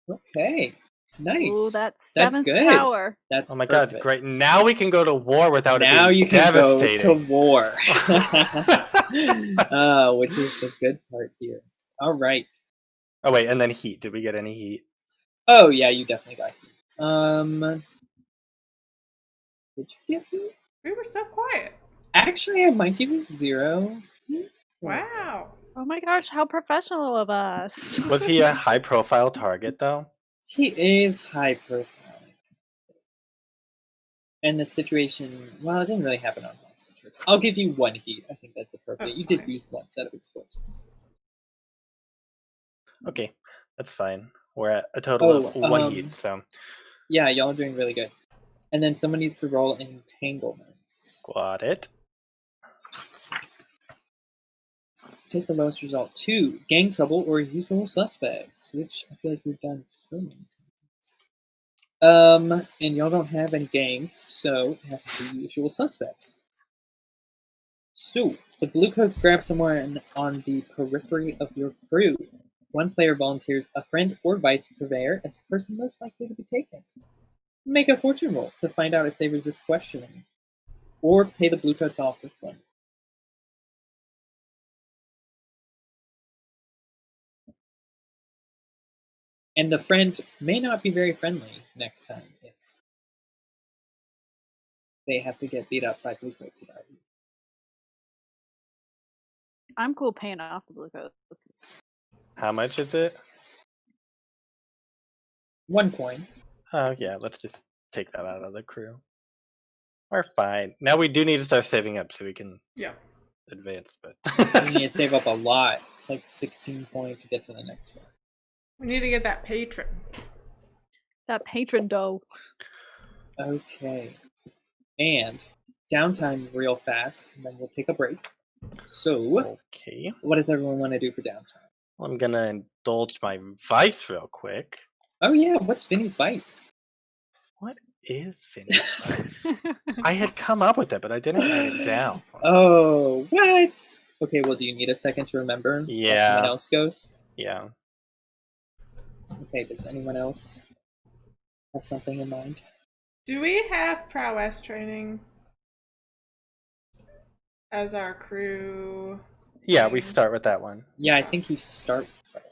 Okay. Nice. Ooh, that's 7th good. tower. That's oh my perfect. god, great. Now we can go to war without now it being you can devastating. go to war. Which is the good part here. All right. Oh wait, and then heat. Did we get any heat? Oh yeah, you definitely got heat. Did you get heat? We were so quiet. Actually, I might give you 0. Wow. Oh my gosh, how professional of us. Was he a high-profile target though? He is high profile. And the situation, well, it didn't really happen on Monster Turf. I'll give you 1 heat. I think that's appropriate. That's You did fine. use 1 set of explosives. Okay, that's fine. We're at a total of 1 um, heat, so Yeah, y'all are doing really good. And then someone needs to roll entanglements. got it. Take the lowest result. 2, gang trouble or usual suspects, which I feel like we've done so many times. And y'all don't have any gangs, so it has to be usual suspects. So, the blue coats grab someone on the periphery of your crew. 1 player volunteers a friend or vice purveyor as the person most likely to be taken. Make a fortune roll to find out if they resist questioning, or pay the blue coats off with 1. And the friend may not be very friendly next time if they have to get beat up by blue coats about you. I'm cool paying off the blue coats. How much is it? 1 coin. Oh yeah, let's just take that out of the crew. We're fine. Now we do need to start saving up so we can Yeah. advance, but You need to save up a lot. It's like 16 points to get to the next one. We need to get that patron. That patron dough. Okay. And downtime real fast, and then we'll take a break. So, okay. what does everyone want to do for downtime? Well, I'm gonna indulge my vice real quick. Oh yeah, what's Vinny's vice? What is Finn's vice? I had come up with it, but I didn't write it down. Oh, what? Okay, well, do you need a second to remember? While Yeah. someone else goes? Yeah. Okay, does anyone else have something in mind? Do we have prowess training as our crew? Yeah, we start with that one. Yeah, I think you start with that.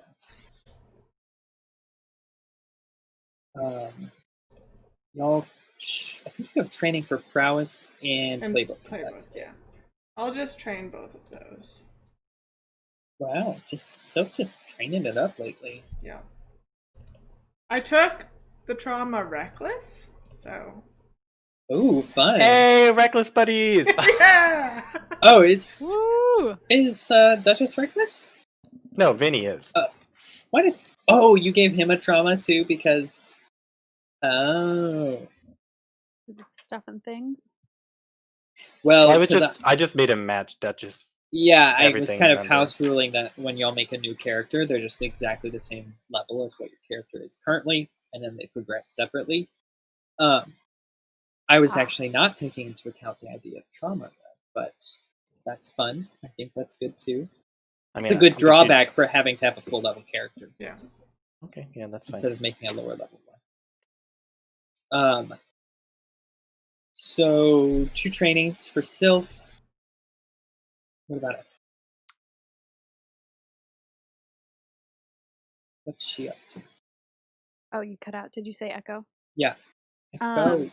Y'all, I think you have training for prowess and playbook. That's it. Yeah. I'll just train both of those. Wow, Soap's just training it up lately. Yeah. I took the trauma reckless, so. Ooh, fun. Hey, reckless buddies! Yeah! Oh, Woo! is Duchess reckless? No, Vinny is. What is? Oh, you gave him a trauma too because. Oh. Is it stuff and things? Well, I just made him match Duchess. Yeah, I was everything, kind of remember? house ruling that when y'all make a new character, they're just exactly the same level as what your character is currently, and then they progress separately. I was actually not taking into account the idea of trauma, though, but that's fun. I think that's good too. It's a good drawback for having to have a full level character. Yeah. Okay, yeah, that's fine. Instead of making a lower level one. So 2 trainings for Sylph. What about it? What's she up to? Oh, you cut out. Did you say Echo? Yeah. Echo.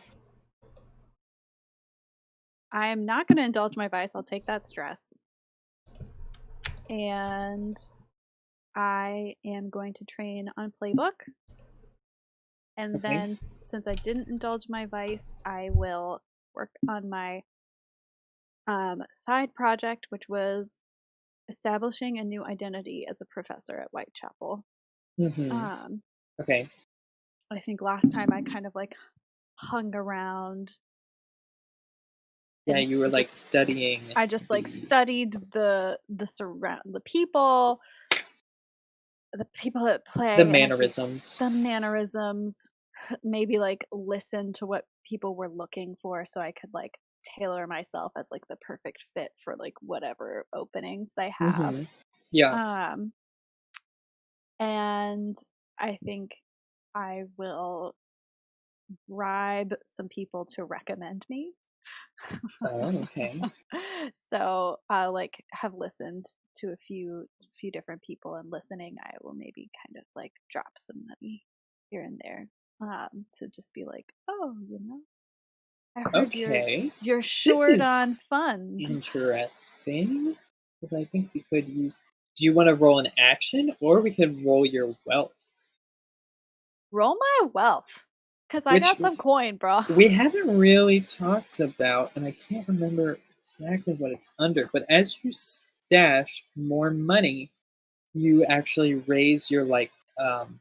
I am not going to indulge my vice. I'll take that stress. And I am going to train on playbook. And then, since I didn't indulge my vice, I will work on my side project, which was establishing a new identity as a professor at Whitechapel. Mm-hmm. Okay. I think last time I kind of like hung around. Yeah, you were like studying. I just like studied the people that play, the mannerisms, maybe like listen to what people were looking for, so I could like tailor myself as like the perfect fit for like whatever openings they have. Mm-hmm. Yeah. And I think I will bribe some people to recommend me. Oh, okay. So I'll like have listened to a few different people, and listening I will maybe kind of like drop some money here and there to just be like, oh, you know, I heard you're short on funds. Interesting, because I think we could use. Do you want to roll an action, or we could roll your wealth? Roll my wealth. Because I Which- got some coin, bro. We haven't really talked about, and I can't remember exactly what it's under, but as you stash more money, you actually raise your um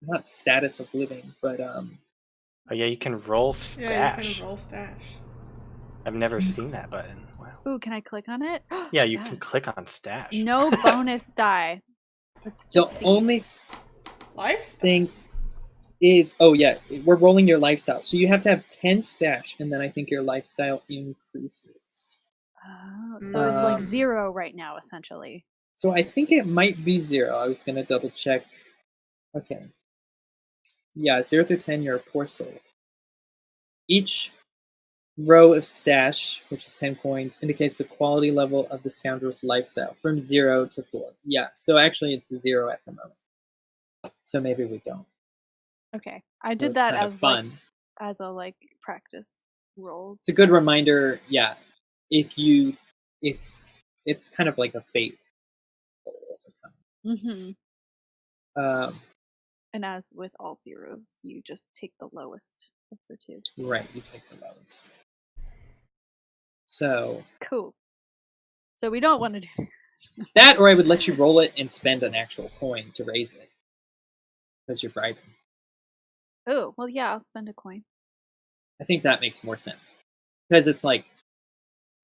not status of living, but Oh yeah, you can roll Yeah, you stash. can roll stash. I've never seen that button. Wow. Ooh, can I click on it? Yeah, you can Yes. click on stash. No bonus die. Let's the just see. only Lifestyle. thing is, oh yeah, we're rolling your lifestyle, so you have to have 10 stash, and then I think your lifestyle increases. Oh, so it's like Um, 0 right now, essentially. So I think it might be 0. I was gonna double check. Okay. Yeah, 0 through 10, you're a poor soul. Each row of stash, which is 10 coins, indicates the quality level of the scoundrel's lifestyle from 0 to 4. Yeah, so actually it's 0 at the moment. So maybe we don't. Okay, I So did it's that kind of as fun. as a practice roll. It's a good reminder, yeah. If it's kind of like a fate. Mm-hmm. Um, And as with all zeros, you just take the lowest of the two. right, you take the lowest. So Cool. So we don't want to do that, or I would let you roll it and spend an actual coin to raise it, because you're bribing. Oh, well, yeah, I'll spend a coin. I think that makes more sense, because it's like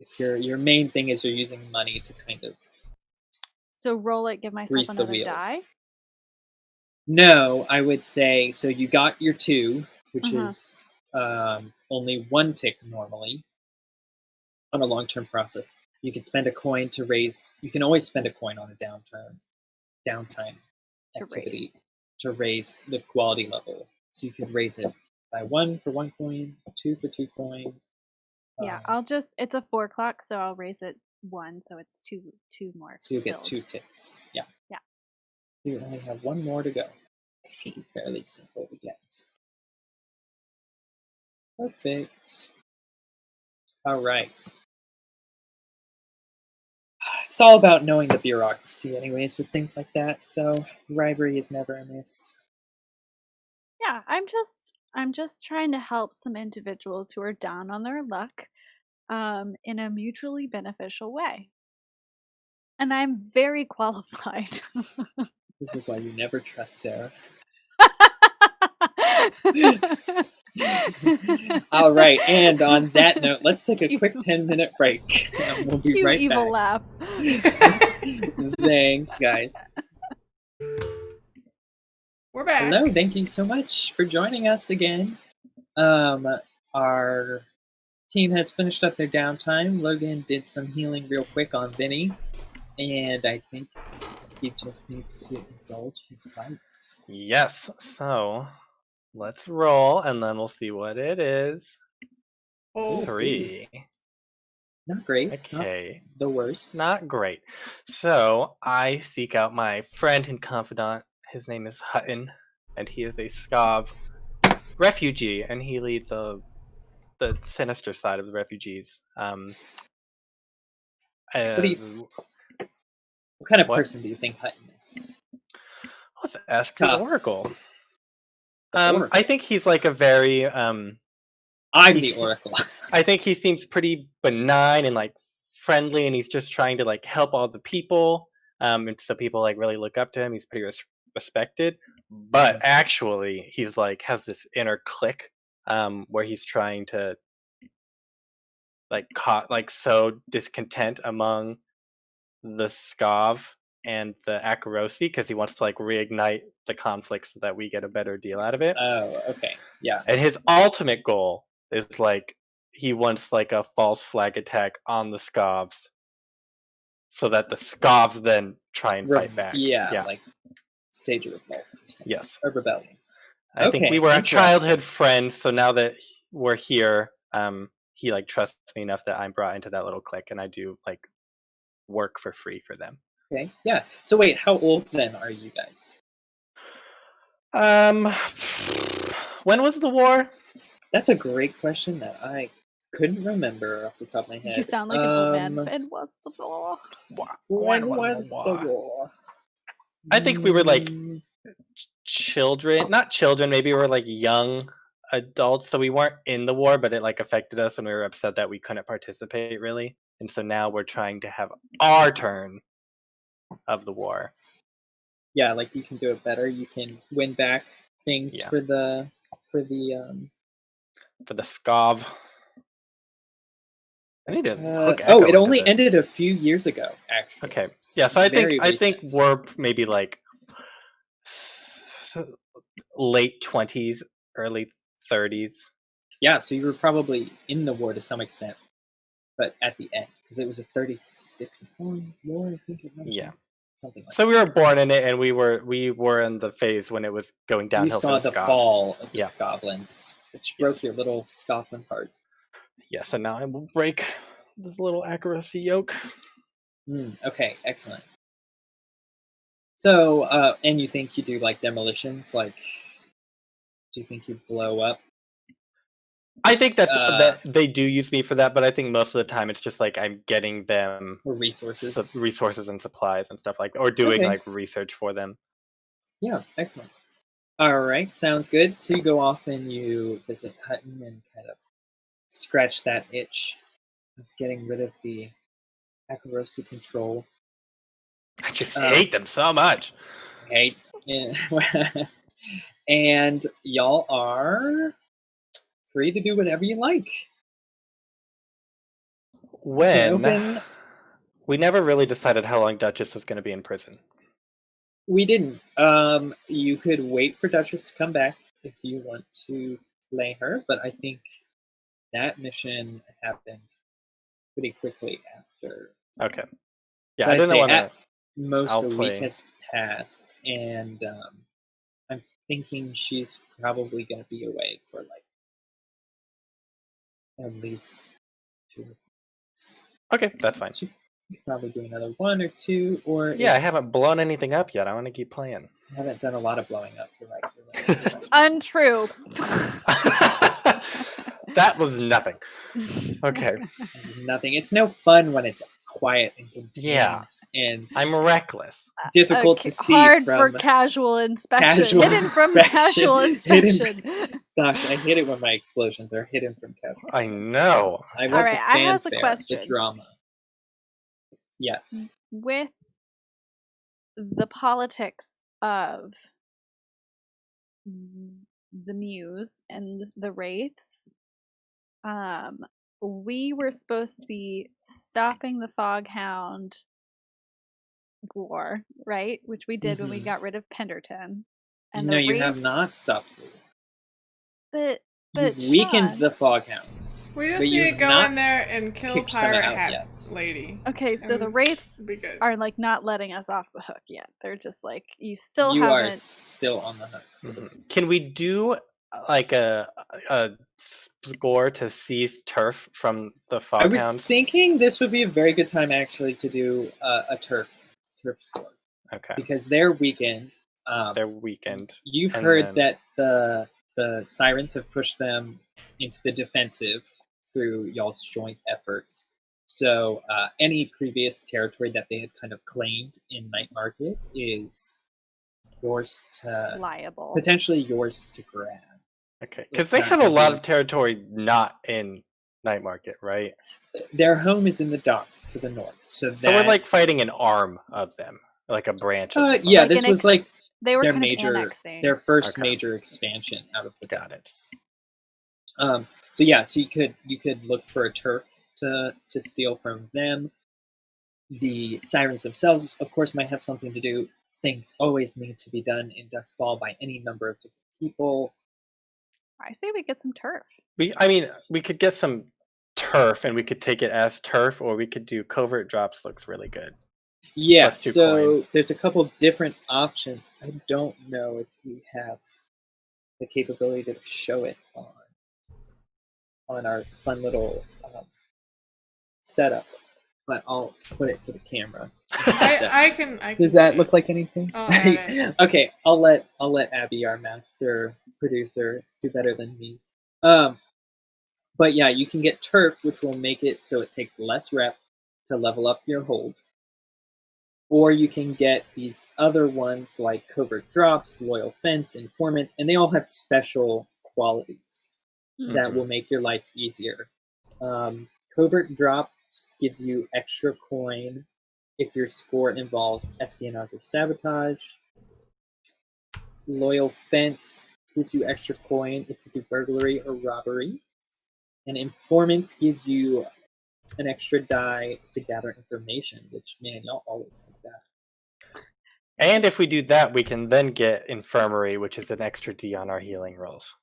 if your main thing is you're using money to kind of So roll it, give myself grease the another wheels. die. No, I would say so. You got your 2, which Uh-huh. is only 1 tick normally on a long-term process. You can spend a coin to raise. You can always spend a coin on a downtime To activity raise. to raise the quality level. So you could raise it by 1 for 1 coin, 2 for 2 coin. Yeah, it's a 4 o'clock, so I'll raise it 1, so it's two more. So you get filled. 2 ticks. Yeah. Yeah. You only have 1 more to go. Should be fairly simple to get. Perfect. All right. It's all about knowing the bureaucracy, anyways, with things like that. So bribery is never amiss. Yeah, I'm just trying to help some individuals who are down on their luck in a mutually beneficial way. And I'm very qualified. This is why you never trust Sarah. All right, and on that note, let's take a quick 10-minute break, and we'll be Cute right evil back. laugh. Thanks, guys. We're back. Hello, thank you so much for joining us again. Our team has finished up their downtime. Logan did some healing real quick on Vinny, and I think he just needs to indulge his fights. Yes. So let's roll, and then we'll see what it is. Oh, 3. Not great. Okay. Not the worst. Not great. So I seek out my friend and confidant. His name is Hutton, and he is a Skav refugee, and he leads the sinister side of the refugees. What kind of What? person do you think Hutton is? Let's ask Tough. the Oracle. The Oracle. I think he's like a very I'm he's- the Oracle. I think he seems pretty benign and like friendly, and he's just trying to like help all the people. And so people like really look up to him. He's pretty respected, but actually he's like has this inner clique where he's trying to sow discontent among the Skav and the Akarosi because he wants to like reignite the conflict so that we get a better deal out of it. Oh, okay. Yeah. And his ultimate goal is like he wants like a false flag attack on the Skavs so that the Skavs then try and fight back. Yeah, like stage a revolt or something. Yes. A rebellion. I think we were interesting. childhood friends, so now that we're here, he like trusts me enough that I'm brought into that little clique, and I do like work for free for them. Okay. Yeah. So wait, how old then are you guys? When was the war? That's a great question that I couldn't remember off the top of my head. You sound like an old man. When was the war? When was the war? I think we were like children, not children, maybe we're like young adults, so we weren't in the war, but it like affected us and we were upset that we couldn't participate really. And so now we're trying to have our turn of the war. Yeah, like you can do it better. You can win back things Yeah. for the Scov. I need to hook oh, Echo it into only this. ended a few years ago, actually. Okay. It's Yeah, so I very think recent. we're maybe like late 20s, early 30s. Yeah, so you were probably in the war to some extent, but at the end, because it was a 36-long war, I think it was. Yeah. Something like So we were born in it, and we were in the phase when it was going that. You downhill saw for the the Scov. fall of the Yeah. Scovlands, which broke Yes. your little Scotland heart. Yes, and now I will break this little accuracy yoke. Okay, excellent. So, and you think you do like demolitions? Like, do you think you blow up? I think that they do use me for that, but I think most of the time it's just like I'm getting them Or resources? resources and supplies and stuff like that, or doing Okay. like research for them. Yeah, excellent. All right, sounds good. So you go off and you visit Hutton and kind of scratch that itch of getting rid of the Tycherousi control. I just hate them so much. Hate. Yeah. And y'all are free to do whatever you like. When we never really decided how long Duchess was going to be in prison. We didn't. You could wait for Duchess to come back if you want to play her, but I think that mission happened pretty quickly after. Okay. Yeah, So I I'd didn't say want to. most I'll of the play. week has passed, and I'm thinking she's probably going to be away for like at least 2 weeks. Okay, that's fine. She could probably do another 1 or 2, or Yeah, I haven't blown anything up yet. I want to keep playing. I haven't done a lot of blowing up. You're right. Untrue. That was nothing. Okay. It's nothing. It's no fun when it's quiet and contained. Yeah. And I'm reckless. difficult to see hard from for casual inspection. casual Hidden from inspection. casual Hidden- inspection. Gosh, I hate it when my explosions are hidden from casual. I know. I want Alright, the I have a fanfare, question. the drama. Yes. With the politics of the Muse and the Wraiths, we were supposed to be stopping the Foghound war, right? Which we did when we got rid of Penderton. And No, the you have Wraiths- not stopped the But You've weakened Sean- the Foghounds. We just but need to you've go not in there and kill kicked them Pirate out Hat yet. Lady. Okay, so the And Wraiths it'll be good. are like not letting us off the hook yet. They're just like, you still You are haven't. still on the hook. Can we do like a score to seize turf from the I was Foghounds? thinking this would be a very good time actually to do a turf score Okay. because they're weakened. Their weekend. You've and heard then- that the Sirens have pushed them into the defensive through y'all's joint efforts. So any previous territory that they had kind of claimed in Night Market is yours to Liable. potentially yours to grab. Okay, because It's they not have a gonna lot be- of territory not in Night Market, right? Their home is in the docks to the north, so So we're like fighting an arm of them, like a branch of the yeah, Like this an was like they were their kind major, of annexing. their first Okay. major expansion out of the Got it. docks. So yeah, so you could look for a turf to steal from them. The Sirens themselves, of course, might have something to do. Things always need to be done in Doskvol by any number of different people. I say we get some turf. We could get some turf and we could take it as turf, or we could do covert drops. Looks really good. Yeah, Plus 2 so coin. there's a couple different options. I don't know if we have the capability to show it on our fun little setup, but I'll put it to the camera. I can. Does that look like anything? I'll add it. Okay, I'll let Abby, our master producer, do better than me. But yeah, you can get turf, which will make it so it takes less rep to level up your hold. Or you can get these other ones like covert drops, loyal fence, informants, and they all have special qualities that will make your life easier. Covert drops gives you extra coin if your score involves espionage or sabotage. Loyal fence gives you extra coin if you do burglary or robbery. And informants gives you an extra die to gather information, which, man, y'all always like that. And if we do that, we can then get infirmary, which is an extra D on our healing rolls.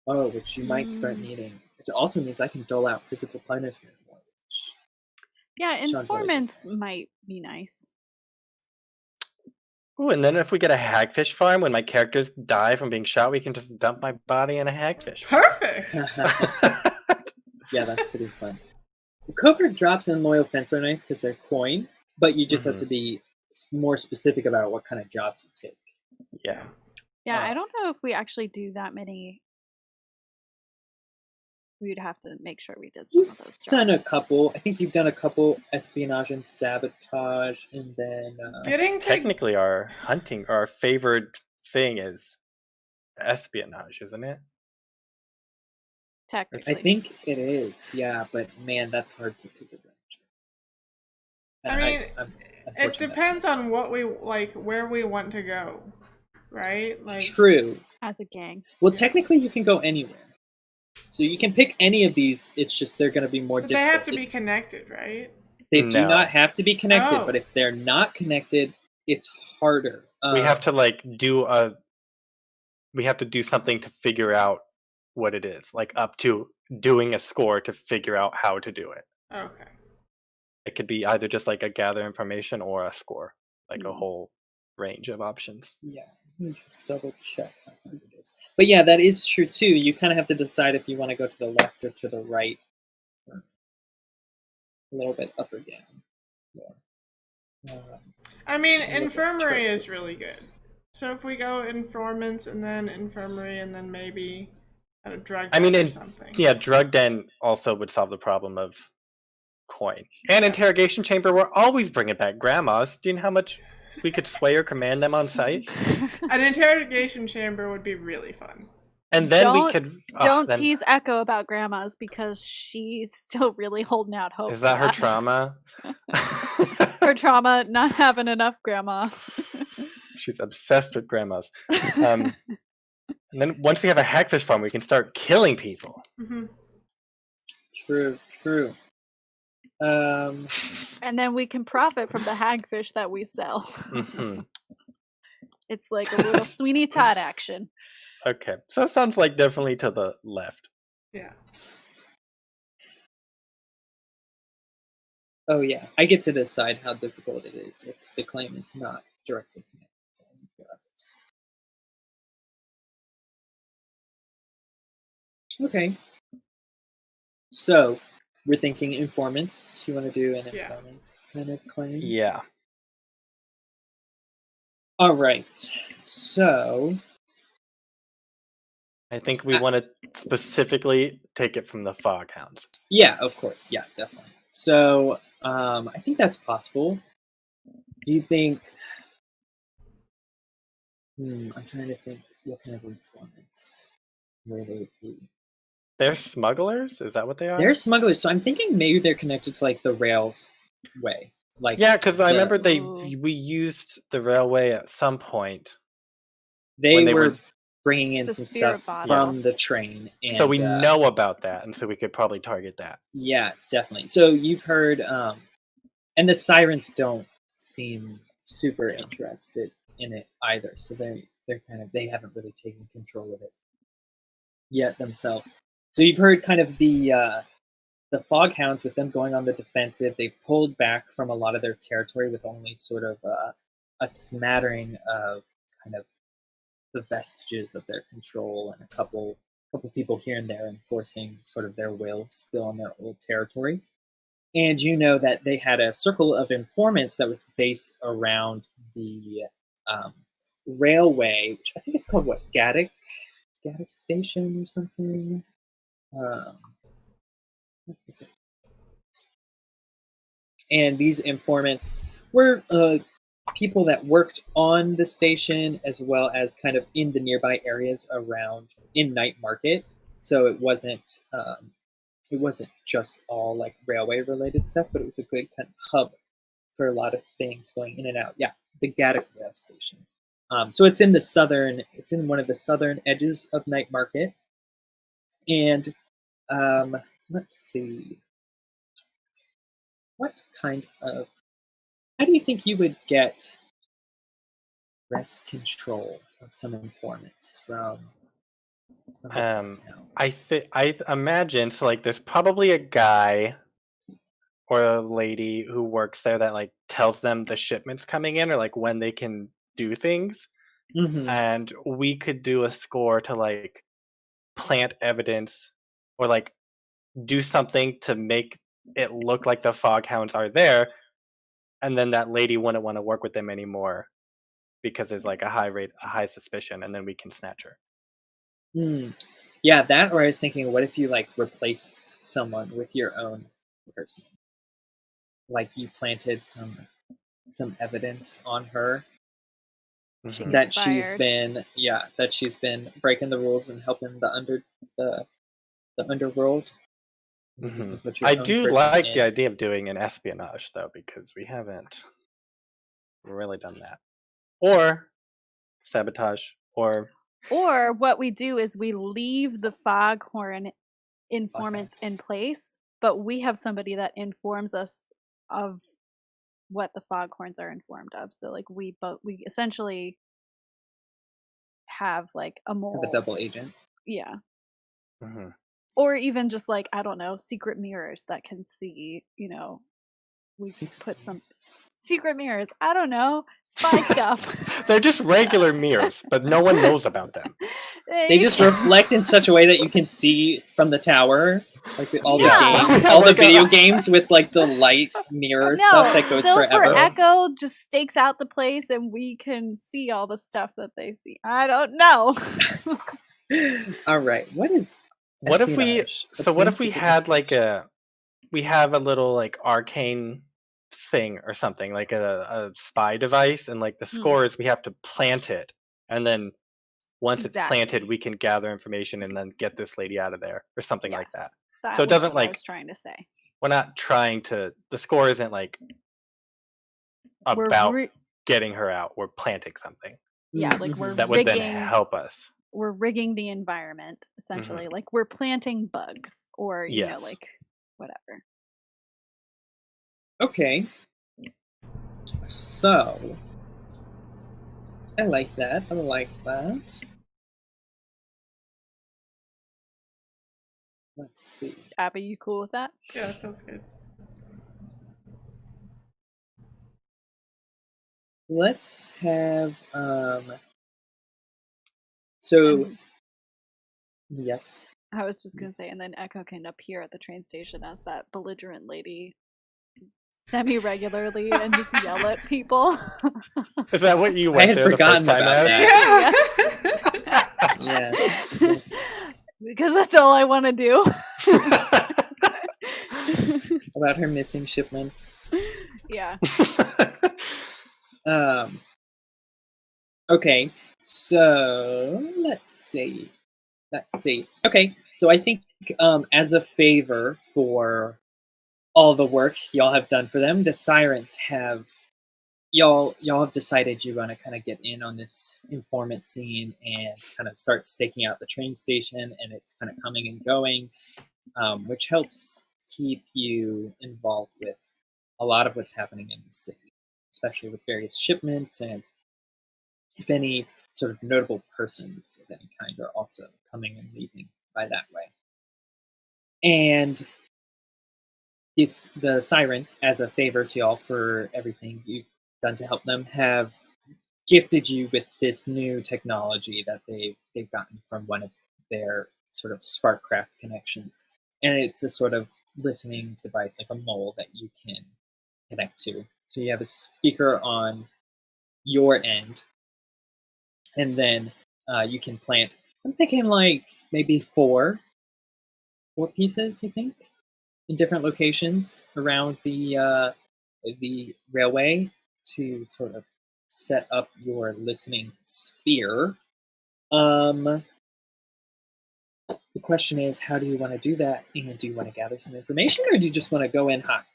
Oh, which you might start needing. Which also means I can dole out physical punishment more. Yeah, Sean's always informants like might be nice. Ooh, and then if we get a hagfish farm, when my characters die from being shot, we can just dump my body in a hagfish farm. Perfect. Yeah, that's pretty fun. The covert drops and loyal fence are nice because they're coin, but you just have to be more specific about what kind of jobs you take. Yeah. Yeah, I don't know if we actually do that many. We'd have to make sure we did some of those jobs. Done a couple. I think you've done a couple espionage and sabotage, and then technically our favored thing is espionage, isn't it? Technically, I think it is. Yeah, but man, that's hard to take advantage of. I mean, it depends on what we like, where we want to go, right? Like, true. As a gang. Well, technically, you can go anywhere. So you can pick any of these. It's just they're going to be more difficult. They have to be connected, right? They do not have to be connected, but if they're not connected, it's harder. We have to do something to figure out what it is, like up to doing a score to figure out how to do it. Okay. It could be either just like a gather information or a score, like a whole range of options. Yeah. Let me just double check how hard it is. But yeah, that is true too. You kind of have to decide if you want to go to the left or to the right. Or a little bit up or down. Yeah. I mean, infirmary is really good. So if we go informants and then infirmary and then maybe a drug den or something. Yeah, drug den also would solve the problem of coin. And interrogation chamber, we're always bringing back grandmas. Do you know how much we could sway or command them on site? An interrogation chamber would be really fun. And then we could... Don't tease Echo about grandmas because she's still really holding out hope. Is that her trauma? Her trauma, not having enough grandma. She's obsessed with grandmas. And then once we have a hagfish farm, we can start killing people. Mm-hmm. True. And then we can profit from the hagfish that we sell. Mm-hmm. It's like a little Sweeney Todd action. Okay, so it sounds like definitely to the left. Yeah. Oh yeah, I get to decide how difficult it is if the claim is not directly connected to any others. Okay. So, we're thinking informants. You want to do an informants kind of claim? Yeah. All right. So, I think we want to specifically take it from the Foghounds. Yeah, of course. Yeah, definitely. So, I think that's possible. Do you think... I'm trying to think what kind of informants where they would be. They're smugglers? Is that what they are? They're smugglers, so I'm thinking maybe they're connected to like the rails way. Like yeah, because I remember we used the railway at some point. They were bringing in some stuff from the train. And, so we know about that, and so we could probably target that. Yeah, definitely. So you've heard, and the sirens don't seem super interested in it either. So they haven't really taken control of it yet themselves. So you've heard kind of the Foghounds, with them going on the defensive. They've pulled back from a lot of their territory with only sort of a smattering of kind of the vestiges of their control, and a couple people here and there enforcing sort of their will still on their old territory. And you know that they had a circle of informants that was based around the railway, which I think it's called Gaddock Station or something. What is it? And these informants were people that worked on the station as well as kind of in the nearby areas around in Night Market. So it wasn't just all like railway related stuff, but it was a good kind of hub for a lot of things going in and out. Yeah, the Gaddock Rail Station. So it's in one of the southern edges of Night Market, and let's see, what kind of, how do you think you would get wrest control of some informants from the I towns? I imagine so. Like, there's probably a guy or a lady who works there that like tells them the shipments coming in or like when they can do things, Mm-hmm. and we could do a score to like plant evidence or like do something to make it look like the foghounds are there, and then that lady wouldn't want to work with them anymore because there's like a high suspicion, and then we can snatch her. Yeah, that, or I was thinking, what if you like replaced someone with your own person? Like you planted some evidence on her She Mhm. gets that she's fired. been breaking the rules and helping the underworld. Maybe you Mhm. can put I your own do person like the in. idea of doing an espionage though, because we haven't really done that. Or sabotage, or Or what we do is we leave the foghorn informants Podcasts. in place, but we have somebody that informs us of what the foghorns are informed of. So like we essentially have like a Have a mole. double agent. Yeah. Mhm. Or even just like, I don't know, secret mirrors that can see, we Secret put some mirrors. secret mirrors. I don't know, spy stuff. They're just regular mirrors, but no one knows about them. They just reflect in such a way that you can see from the tower, like all the Yeah. games, Yeah, all the like video games with like the light mirror stuff that goes Silver forever. Echo just stakes out the place and we can see all the stuff that they see. I don't know. All right, what is What if we espionage? what Obtain if we secret had like information. we have a little like arcane thing or something, like a spy device, and like the score is we have to plant it, and then once it's planted Exactly. we can gather information and then get this lady out of there or something like Yes. that. That So it was doesn't what I like was trying to say. we're not trying to, the score isn't like We're about getting her out, we're planting something yeah, like we're that would then rigging help us. we're rigging the environment essentially. Like we're planting bugs or Yes. like whatever. Okay. So I like that. I like that. Let's see. Abby, you cool with that? Yeah, that sounds good. Let's have so And yes. I was just gonna say, and then Echo can appear at the train station as that belligerent lady semi-regularly and just yell at people. Is that what you I went had there the first forgotten time about as? that. Yes. Because that's all I want to do. About her missing shipments. Yeah. Okay, so let's see. Okay, so I think as a favor for all the work y'all have done for them, the sirens have y'all have decided you want to kind of get in on this informant scene and kind of start staking out the train station and its kind of coming and goings, which helps keep you involved with a lot of what's happening in the city, especially with various shipments and if any sort of notable persons of any kind are also coming and leaving by that way. And it's the sirens, as a favor to y'all for everything you've done to help them, have gifted you with this new technology that they've gotten from one of their sort of Sparkcraft connections. And it's a sort of listening device, like a mole that you can connect to. So you have a speaker on your end, and then you can plant. I'm thinking like maybe four pieces. You think in different locations around the railway to sort of set up your listening sphere. The question is, how do you want to do that? And do you want to gather some information, or do you just want to go in hot?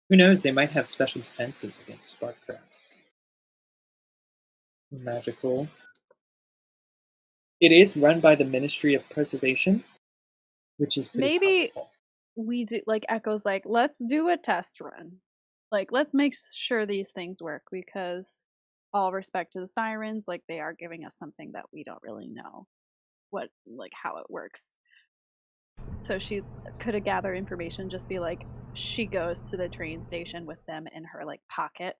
Who knows? They might have special defenses against Sparkcraft. Magical. It is run by the Ministry of Preservation, which is pretty Maybe powerful. we do, like, Echo's like, let's do a test run. Like, let's make sure these things work, because all respect to the sirens, like, they are giving us something that we don't really know how it works. So she could have gathered information, just be like, she goes to the train station with them in her, like, pocket,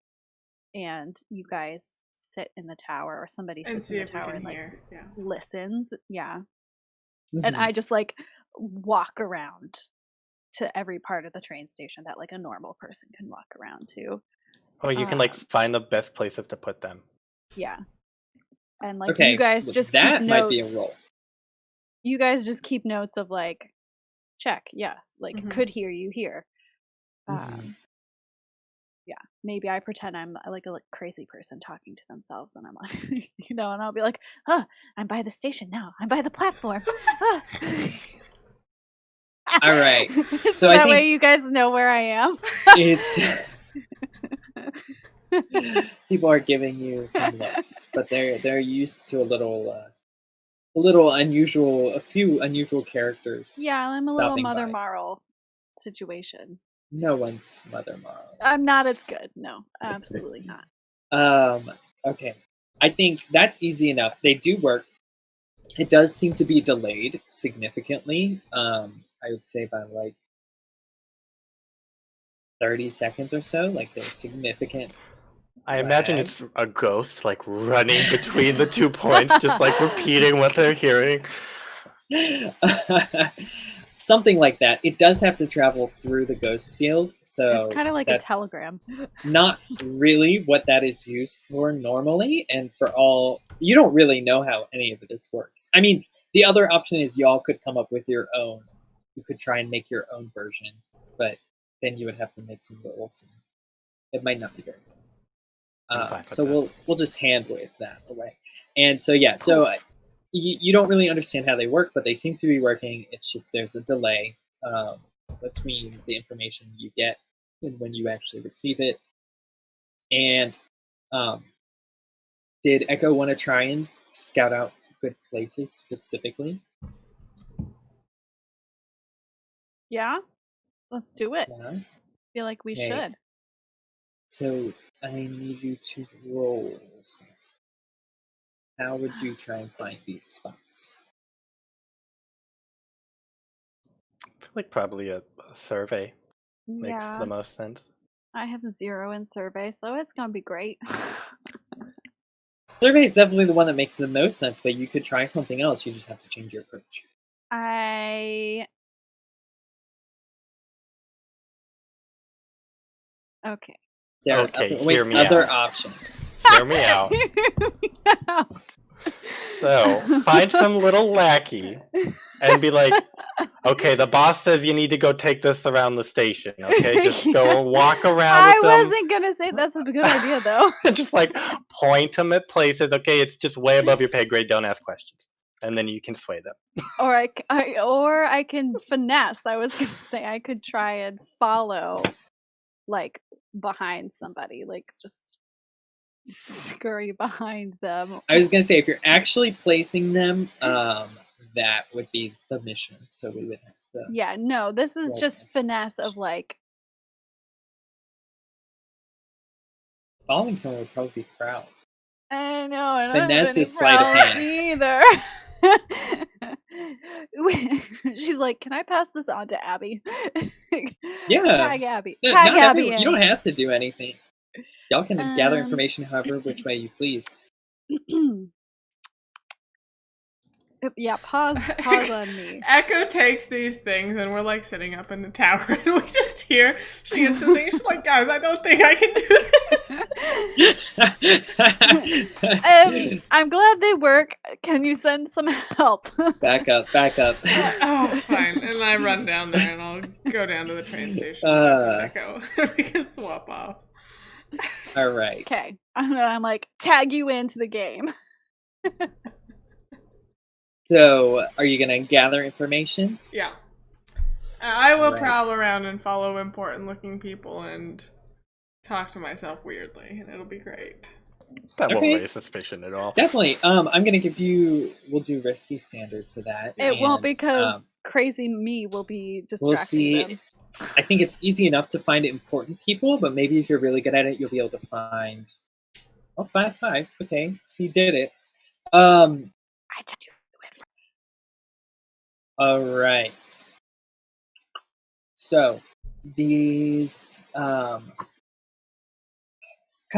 and you guys sit in the tower, or somebody And sits see in the if we tower can and, like, hear. Yeah. listens. Yeah. Mhm. And I just, like, walk around to every part of the train station that, like, a normal person can walk around to. Oh, you can like find the best places to put them. Yeah. And, like, Okay, you guys well, just that keep might notes. be a roll. You guys just keep notes of, like, check, yes, like, Mhm. could hear you here. Mhm. Yeah, maybe I pretend I'm like a crazy person talking to themselves, and I'm like, and I'll be like, I'm by the station now. I'm by the platform. All right. So I that think way you guys know where I am. it's people are giving you some looks, but they're used to a few unusual characters. Yeah, I'm a little stopping Mother by. Marl situation. No one's Mother Marl. I'm not as good. No, absolutely not. Okay. I think that's easy enough. They do work. It does seem to be delayed significantly. I would say by like 30 seconds or so. Like there's significant. I imagine lag. it's a ghost like running between the 2 points, just like repeating what they're hearing. Something like that. It does have to travel through the ghost field, so It's kind of like a that's telegram. not really what that is used for normally. And for all, you don't really know how any of this works. I mean, the other option is y'all could come up with your own. You could try and make your own version, but then you would have to make some rules. And it might not be very good. I'm fine with So this. we'll just hand wave that away. And so yeah, so you don't really understand how they work, but they seem to be working. It's just there's a delay between the information you get and when you actually receive it. And did Echo want to try and scout out good places specifically? Yeah, let's do it. Yeah. I feel like we Okay. should. So I need you to roll something. How would you try and find these spots? I feel like probably a survey makes Yeah, the most sense. I have 0 in survey, so it's gonna be great. Survey is definitely the one that makes the most sense, but you could try something else. You just have to change your approach. Okay. There are Okay, always hear me other out. options. Hear me out. So find some little lackey and be like, okay, the boss says you need to go take this around the station. Okay, just go walk around I with them. wasn't gonna say that's a good idea though. Just like point them at places. Okay, it's just way above your pay grade. Don't ask questions, and then you can sway them. Or I can finesse. I was gonna say I could try and follow, like, behind somebody, like just scurry behind them. I was gonna say if you're actually placing them, that would be the mission. So we would have to. Yeah, no, this is Roll just for it. finesse of, like, Following someone would probably be proud. I know, I don't Finesse have any is sleight of prowess hand. either. She's like, "Can I pass this on to Abby?" Yeah. Tag Abby. No, Tag not Abby everyone. in. You don't have to do anything. Y'all can gather Um, information however which way you please. Yeah, pause on me. Echo takes these things, and we're like sitting up in the tower, and we just hear she gets the thing. She's like, "Guys, I don't think I can do this." I'm glad they work. Can you send some help? Back up. Oh, fine. And I run down there, and I'll go down to the train station with Echo. We can swap off. All right. Okay. I'm like, tag you into the game. So, are you going to gather information? Yeah. I will Right. prowl around and follow important-looking people and talk to myself weirdly, and it'll be great. That won't Okay. raise suspicion at all. Definitely. I'm going to give you. We'll do risky standard for that. It won't and, because crazy me will be distracting we'll see. them. I think it's easy enough to find important people, but maybe if you're really good at it, you'll be able to find. Oh, 5-5. Okay, so you did it. I tell you. All right. So these kind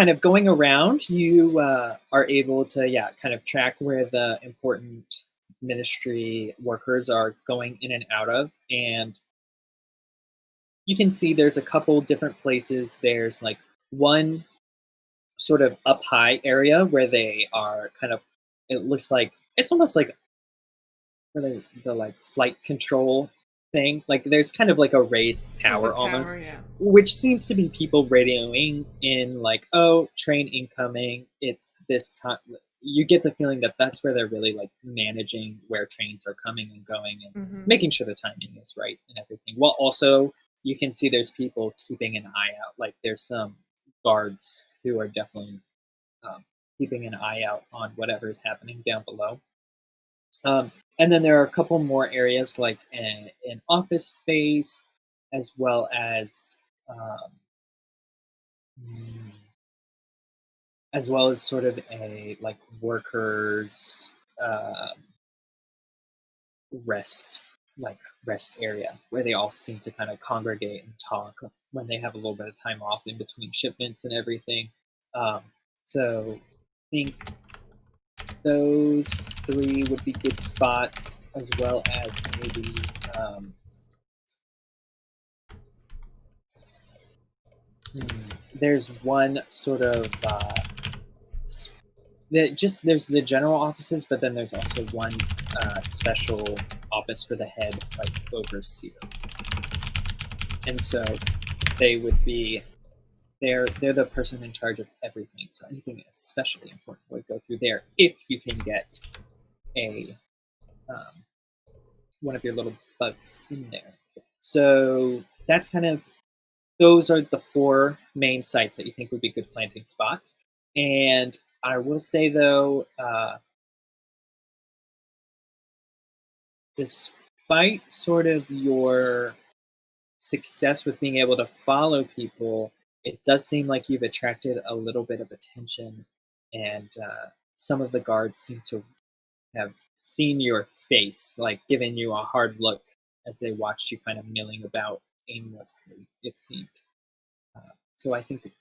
of going around, you are able to kind of track where the important ministry workers are going in and out of, and you can see there's a couple different places. There's like one sort of up high area where they are kind of, it looks like it's almost like the like flight control thing. Like there's kind of like a raised tower almost, Yeah. which seems to be people radioing in like, oh, train incoming, it's this time. You get the feeling that that's where they're really like managing where trains are coming and going and making sure the timing is right and everything. While also you can see there's people keeping an eye out. Like there's some guards who are definitely keeping an eye out on whatever is happening down below. And then there are a couple more areas like an office space, as well as sort of a like workers rest area where they all seem to kind of congregate and talk when they have a little bit of time off in between shipments and everything. So I think those three would be good spots, as well as maybe there's one sort of there's the general offices, but then there's also one special office for the head like overseer, and so they would be they're the person in charge of everything. So anything especially important would go through there if you can get a one of your little bugs in there. So that's kind of, those are the four main sites that you think would be good planting spots. And I will say though, despite sort of your success with being able to follow people, it does seem like you've attracted a little bit of attention, and some of the guards seem to have seen your face, like given you a hard look as they watched you kind of milling about aimlessly, it seemed. So I think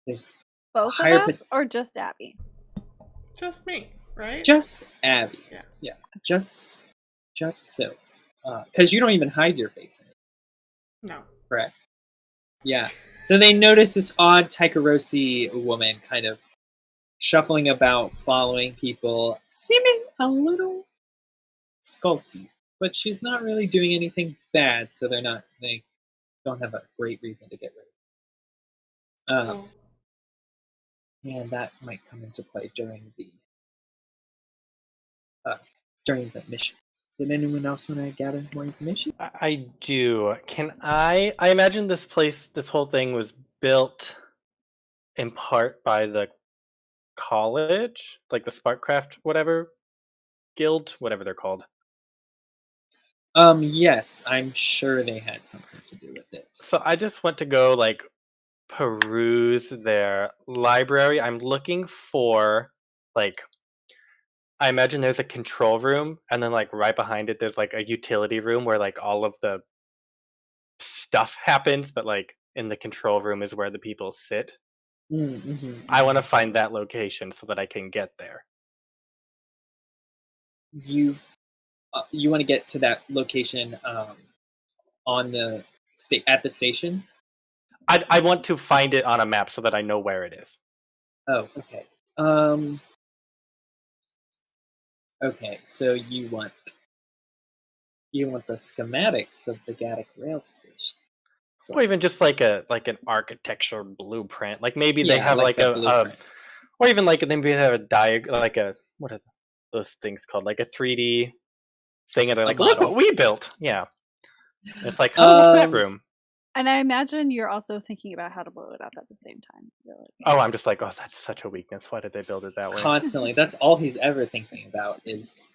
there's both of higher us or just Abby? Just me, right? Just Abby. Yeah. Just so. Because you don't even hide your face in it. No. Correct. Yeah. So they notice this odd Tycherousi woman kind of shuffling about, following people, seeming a little skulky, but she's not really doing anything bad, so they don't have a great reason to get rid of her. And that might come into play during the mission. Did anyone else want to gather more information? I do. Can I imagine this whole thing was built in part by the college, like the Sparkcraft whatever guild, whatever they're called. Yes, I'm sure they had something to do with it. So I just want to go like peruse their library. I'm looking for like, I imagine there's a control room, and then like right behind it there's like a utility room where like all of the stuff happens, but like in the control room is where the people sit. I want to find that location so that I can get there. you want to get to that location on the at the station. I want to find it on a map so that I know where it is. Oh, okay. Okay, so you want the schematics of the Gaddock rail station. So, Or even just like an architecture blueprint. Like maybe they yeah, have like a blueprint. or even like maybe they have a diagram, like a what are those things called? Like a 3D thing, and they're like, "Look what we built!" Yeah, and it's like, "Oh, what's that room?" And I imagine you're also thinking about how to blow it up at the same time. You're like, Oh, I'm just like, "Oh, that's such a weakness. Why did they build it that way?" Constantly, that's all he's ever thinking about is,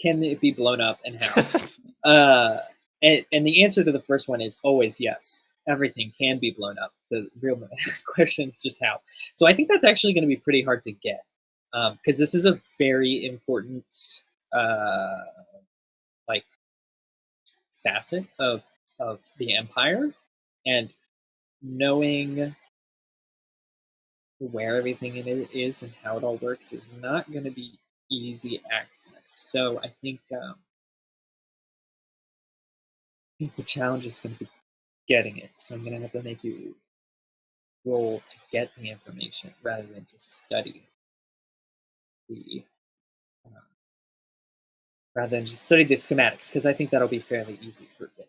can it be blown up and how? And the answer to the first one is always yes. Everything can be blown up. The real question is just how. So I think that's actually going to be pretty hard to get, because this is a very important like facet of the empire, and knowing where everything in it is and how it all works is not going to be easy access. So I think the challenge is going to be getting it. So I'm going to have to make you roll to get the information rather than to study the schematics, because I think that'll be fairly easy for it.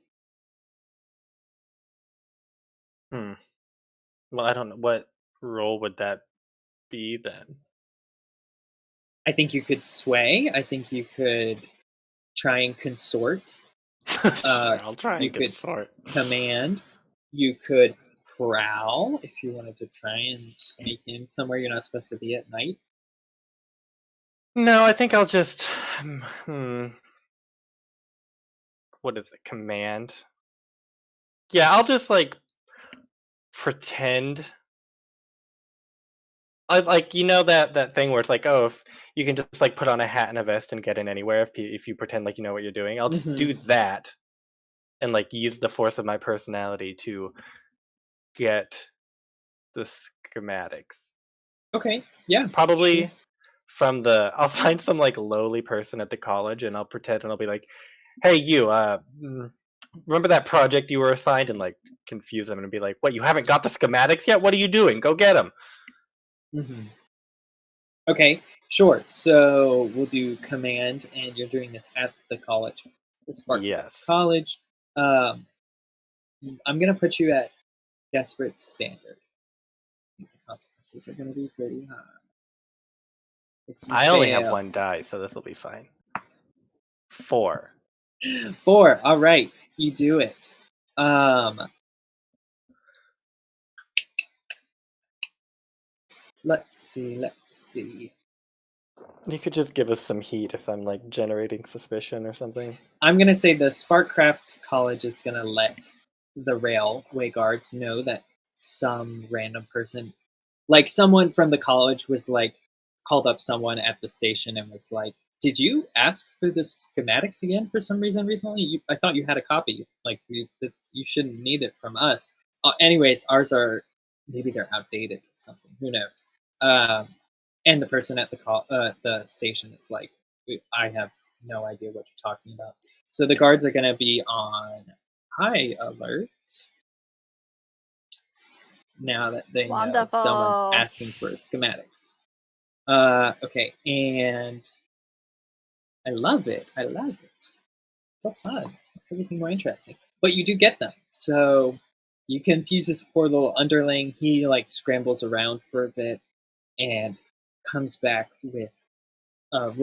Well, I don't know what role would that be then. I think you could sway. I think you could try and consort. Sure, I'll try and consort. Command. You could prowl if you wanted to try and sneak in somewhere you're not supposed to be at night. No, I think I'll just. What is it? Command. Yeah, I'll just like pretend. I like that thing where it's like, oh, if you can just like put on a hat and a vest and get in anywhere if you pretend like you know what you're doing. I'll just do that and like use the force of my personality to get the schematics. Okay, yeah. Probably sure. from I'll find some like lowly person at the college and I'll pretend and I'll be like, hey, you, remember that project you were assigned, and like confuse them and be like, what, you haven't got the schematics yet? What are you doing? Go get them. Okay, sure. So we'll do command, and you're doing this at the college, the Spark College. I'm gonna put you at desperate standard. The consequences are gonna be pretty high. I only have one die, so this will be fine. 4. 4. All right, you do it. Let's see. You could just give us some heat if I'm like generating suspicion or something. I'm gonna say the Sparkcraft College is gonna let the railway guards know that some random person, like someone from the college, was like called up someone at the station and was like, "Did you ask for the schematics again for some reason recently? I thought you had a copy. Like you shouldn't need it from us." Anyways, ours are maybe they're outdated or something. Who knows? And the person at the station is like, "I have no idea what you're talking about." So the guards are going to be on high alert now that they know someone's asking for schematics. Okay, and I love it. It's so fun. It's everything more interesting. But you do get them. So you confuse this poor little underling. He like scrambles around for a bit and comes back with a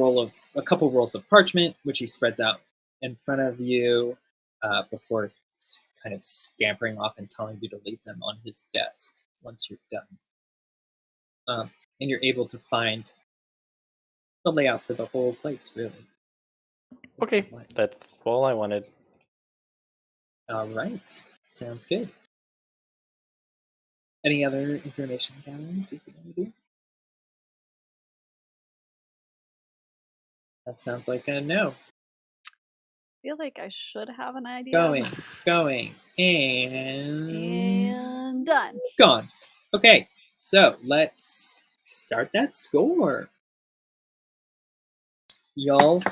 couple rolls of parchment, which he spreads out in front of you before kind of scampering off and telling you to leave them on his desk once you're done. And you're able to find the layout for the whole place, really. Okay, that's all I wanted. All right, sounds good. Any other information gathering you want to do? That sounds like a no. I feel like I should have an idea. Going, and done. Gone. Okay, so let's start that score. Y'all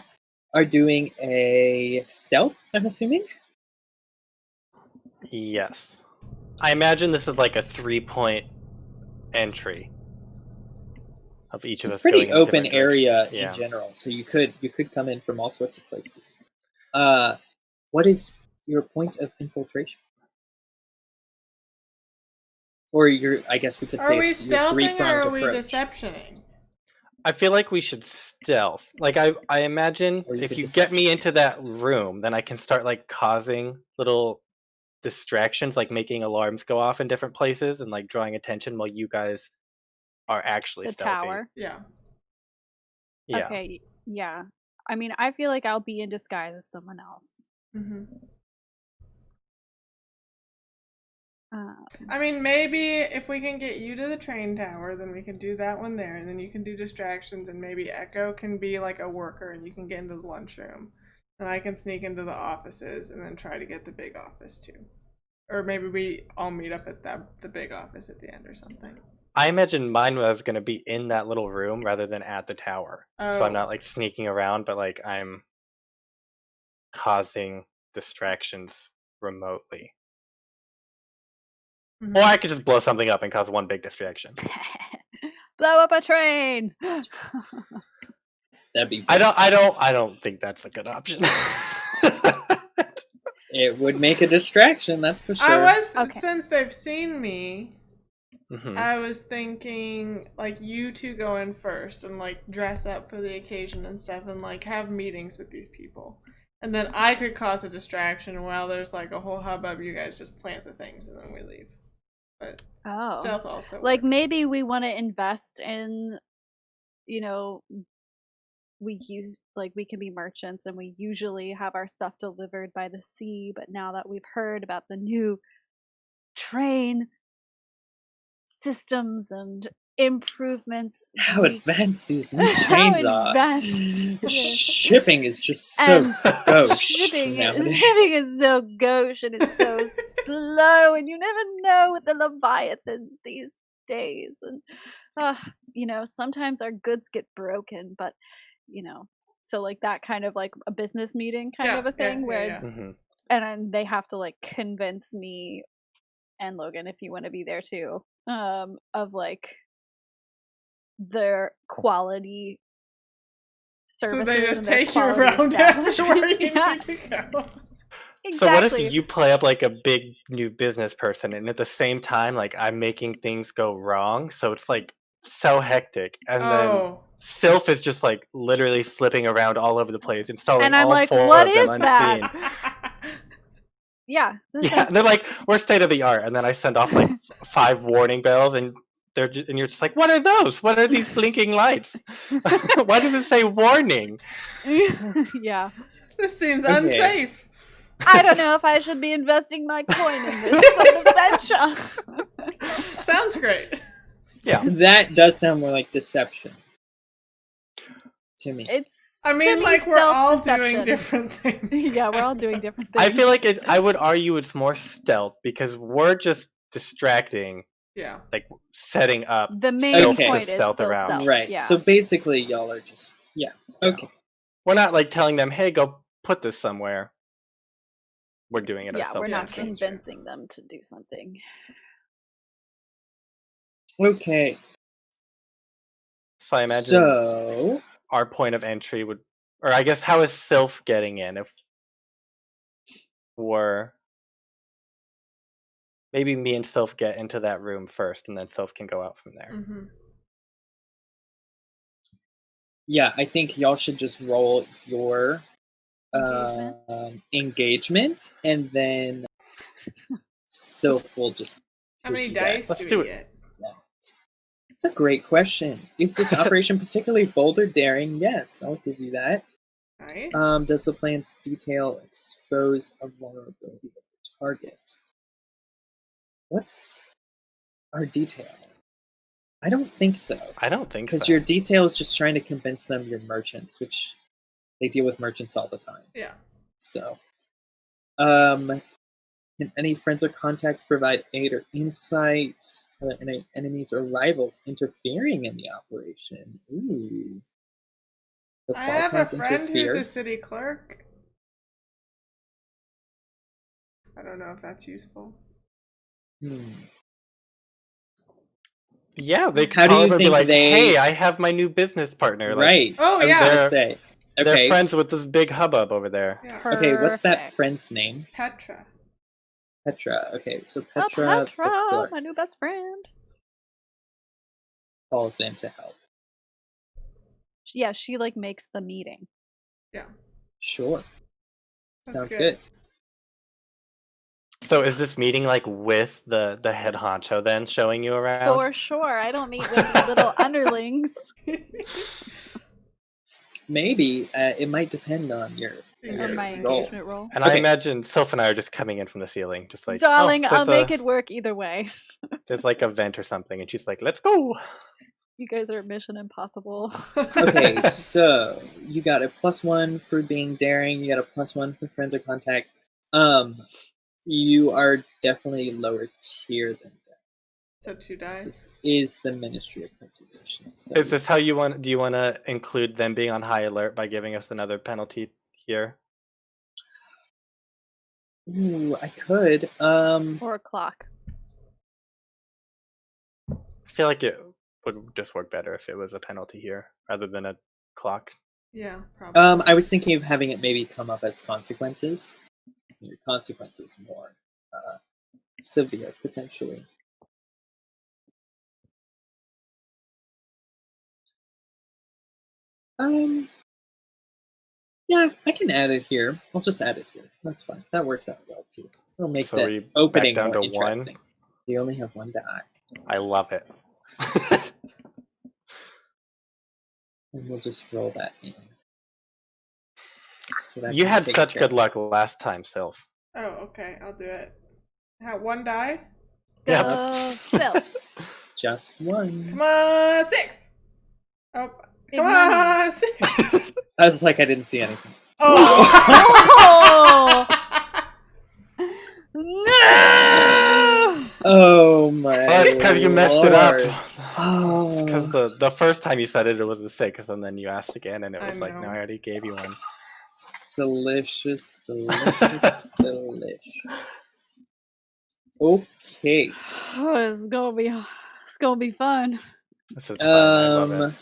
are doing a stealth, I'm assuming? Yes. I imagine this is like a 3-point entry of each It's of a us pretty going in a open different direction. area Yeah. in general, so you could come in from all sorts of places. What is your point of infiltration? Or I guess we could Are say we it's your stealthing or three-pronged are we approach. deceptioning? I feel like we should stealth. Like I imagine Or you if could you get me deception. into that room, then I can start like causing little distractions, like making alarms go off in different places and like drawing attention while you guys are actually The stealthy. tower. Yeah. Yeah. Okay, yeah. I mean, I feel like I'll be in disguise as someone else. Mm-hmm. Um, I mean, maybe if we can get you to the train tower, then we can do that one there, and then you can do distractions, and maybe Echo can be like a worker, and you can get into the lunchroom, and I can sneak into the offices, and then try to get the big office too. Or maybe we all meet up at the big office at the end or something. I imagine mine was going to be in that little room rather than at the tower. So I'm not like sneaking around, but like I'm causing distractions remotely. Mm-hmm. Or I could just blow something up and cause one big distraction. blow up a train. That'd be. I don't think that's a good option. It would make a distraction, that's for sure. Since they've seen me, Mhm. I was thinking like you two go in first and like dress up for the occasion and stuff and like have meetings with these people. And then I could cause a distraction while there's like a whole hubbub, you guys just plant the things and then we leave. But stealth also like works. maybe we want to invest in, we can be merchants and we usually have our stuff delivered by the sea, but now that we've heard about the new train systems and improvements, How advanced these new trains are. Shipping is just so gauche. Shipping is so gauche and it's so slow, and you never know with the Leviathans these days. And sometimes our goods get broken, but so like that kind of like a business meeting kind of a thing where Mhm. and then they have to like convince me and Logan, if you want to be there too, of like their quality services. So they just and their take you around everywhere you need to go. Exactly. So what if you play up like a big new business person, and at the same time, like I'm making things go wrong, so it's like so hectic, and then Sylph is just like literally slipping around all over the place, installing and I'm all like, 4 what of is them that? unseen. Yeah. Yeah, they're like, we're state of the art, and then I send off like 5 warning bells, and and you're just like, what are those? What are these blinking lights? Why does it say warning? Yeah. This seems unsafe. I don't know if I should be investing my coin in this sort of venture. Sounds great. Yeah. So that does sound more like deception to me. I mean, like we're all doing different things. Yeah, we're all doing different things. I feel like I would argue it's more stealth because we're just distracting. Yeah. Like setting up the main point to stealth is around. Stealth. Right. Yeah. So basically y'all are just okay. We're not like telling them, hey, go put this somewhere. We're doing it ourselves. Yeah, we're not sometimes. convincing them to do something. Okay. So I imagine our point of entry would, or I guess how is Sylph getting in if we're maybe me and Sylph get into that room first, and then Sylph can go out from there. Mm-hmm. Yeah, I think y'all should just roll your engagement, and then Sylph will just. How many dice do we get? That's a great question. Is this operation particularly bold or daring? Yes, I'll give you that. Nice. Does the plan's detail expose a vulnerability of the target? What's our detail? I don't think so. I don't think so. Because your detail is just trying to convince them you're merchants, which they deal with merchants all the time. Yeah. So, can any friends or contacts provide aid or insight? Are there any enemies or rivals interfering in the operation? Ooh. The I fall have a counts into friend who's fear. a city clerk. I don't know if that's useful. Yeah, they could How do call you over and be think like, they- "Hey, I have my new business partner." Like, Right. Oh, I was yeah. gonna They're- say. they're Okay. friends with this big hubbub over there. Yeah. Okay, what's that Perfect. friend's name? Petra. Petra. Okay, so Oh, Petra, the Petra, clerk, my new best friend. calls in to help. Yeah, she like makes the meeting. Yeah. Sure. That's Sounds good. good. So is this meeting like with the head honcho then showing you around? For sure. I don't meet with the little underlings. Maybe it might depend on your On my role. engagement role. And I Okay. imagine Sylph and I are just coming in from the ceiling, just like, Darling, oh, I'll there's make it work either way. there's like a vent or something, and she's like, "Let's go." You guys are Mission Impossible. Okay, so you got a +1 for being daring. You got a +1 for friends or contacts. You are definitely lower tier than that. So 2 die. This is the Ministry of Preservation. So Is this it's- how you want? Do you want to include them being on high alert by giving us another penalty here? Ooh, I could. Or a clock. I feel like it would just work better if it was a penalty here rather than a clock. Yeah, probably. I was thinking of having it maybe come up as consequences. Your consequences more severe potentially. Yeah, I can add it here. I'll just add it here. That's fine. That works out well too. It'll make So the we back opening down more to 1? interesting. You only have 1 die, I love it. and we'll just roll that in. So that You can had take such care. good luck last time, Sylph. Oh, okay. I'll do it. Have 1 die? Yep. Go Sylph. Just 1. Come on, 6! Oh, Big come money. on, 6! I was like, I didn't see anything. Oh! No! Oh my! Oh, it's because you messed it up. Lord. Oh. Because the first time you said it was a 6, and then you asked again, and it I was like, know. no, I already gave you 1. Delicious, delicious, delicious. Okay. Oh, it's gonna be fun. This is fun. I love it.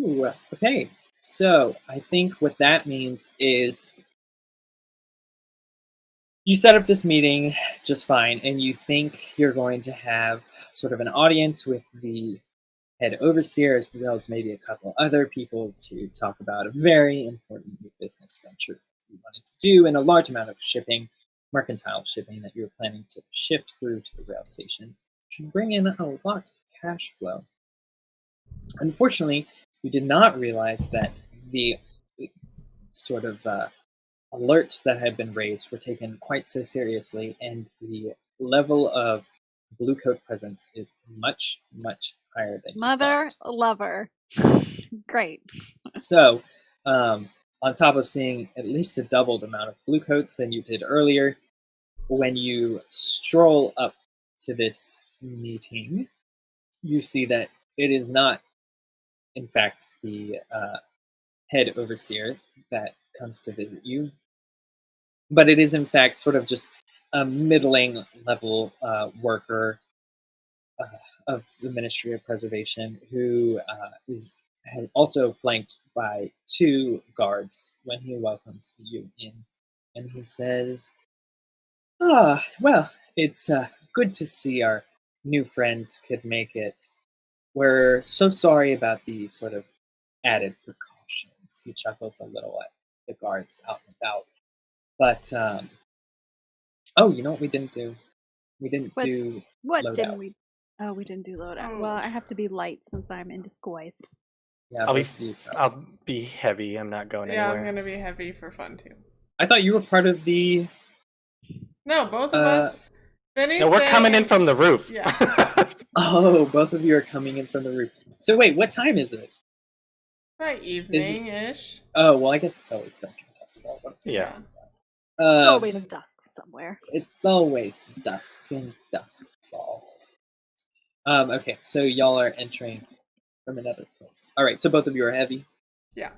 Ooh, okay. So I think what that means is you set up this meeting just fine, and you think you're going to have sort of an audience with the head overseer as well as maybe a couple other people to talk about a very important new business venture you wanted to do and a large amount of shipping, mercantile shipping that you're planning to shift through to the rail station, which would bring in a lot of cash flow. Unfortunately, you did not realize that the sort of alerts that had been raised were taken quite so seriously, and the level of blue coat presence is much, much higher than you Mother thought. lover. Great. So, on top of seeing at least a doubled amount of blue coats than you did earlier, when you stroll up to this meeting, you see that it is not, in fact, the head overseer that comes to visit you, but it is, in fact, sort of just a middling level worker of the Ministry of Preservation who is also flanked by 2 guards when he welcomes you in. And he says, well, it's good to see our new friends could make it. We're so sorry about the sort of added precautions. He chuckles a little at the guards out and about. But, oh, you know what we didn't do? We didn't do What loadout. didn't we? Oh, we didn't do loadout. Oh. Well, I have to be light since I'm in disguise. Yeah, I'll both of you. I'll be heavy. I'm not going Yeah, I'm anywhere. gonna be heavy for fun too. I thought you were part of the. No, both of us. Vinny's No, we're coming in saying- from the roof. Yeah. Oh, both of you are coming in from the roof. So wait, what time is it? Right, evening-ish. Oh, well, I guess it's always dark in Doskvol. What am I Yeah. talking about? It's always dusk somewhere. It's always dusk in Doskvol. Okay, so y'all are entering from another place. All right, so both of you are heavy. Yeah.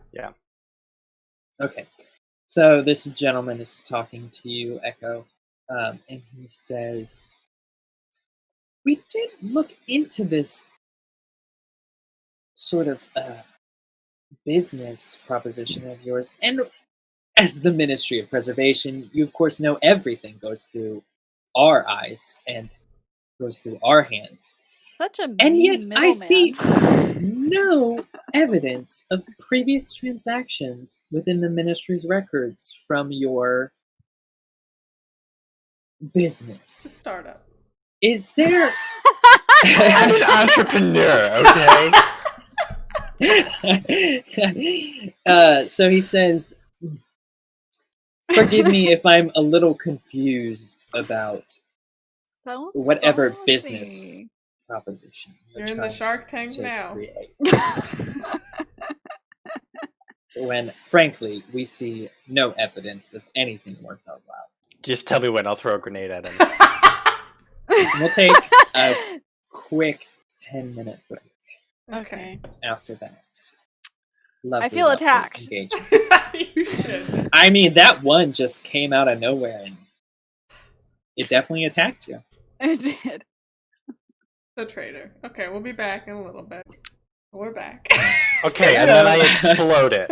Okay. So this gentleman is talking to you, Echo, and he says, "We did look into this sort of business proposition of yours, and as the Ministry of Preservation, you of course know everything goes through our eyes and goes through our hands. Such a And yet mean I see middleman. no evidence of previous transactions within the Ministry's records from your It's business. a startup. Is there..." I'm an entrepreneur, okay? So he says, "Forgive me if I'm a little confused about So whatever saucy. business proposition You're in the Shark Tank to now. create, when frankly we see no evidence of anything worth our while. Just tell me when, I'll throw a grenade at him. We'll take a quick 10-minute break Okay. after that. Lovely, I feel lovely attacked. engagement. You should. I mean, that one just came out of nowhere and it definitely attacked you. I did. The traitor. Okay, we'll be back in a little bit. We're back. Okay, and then I explode it.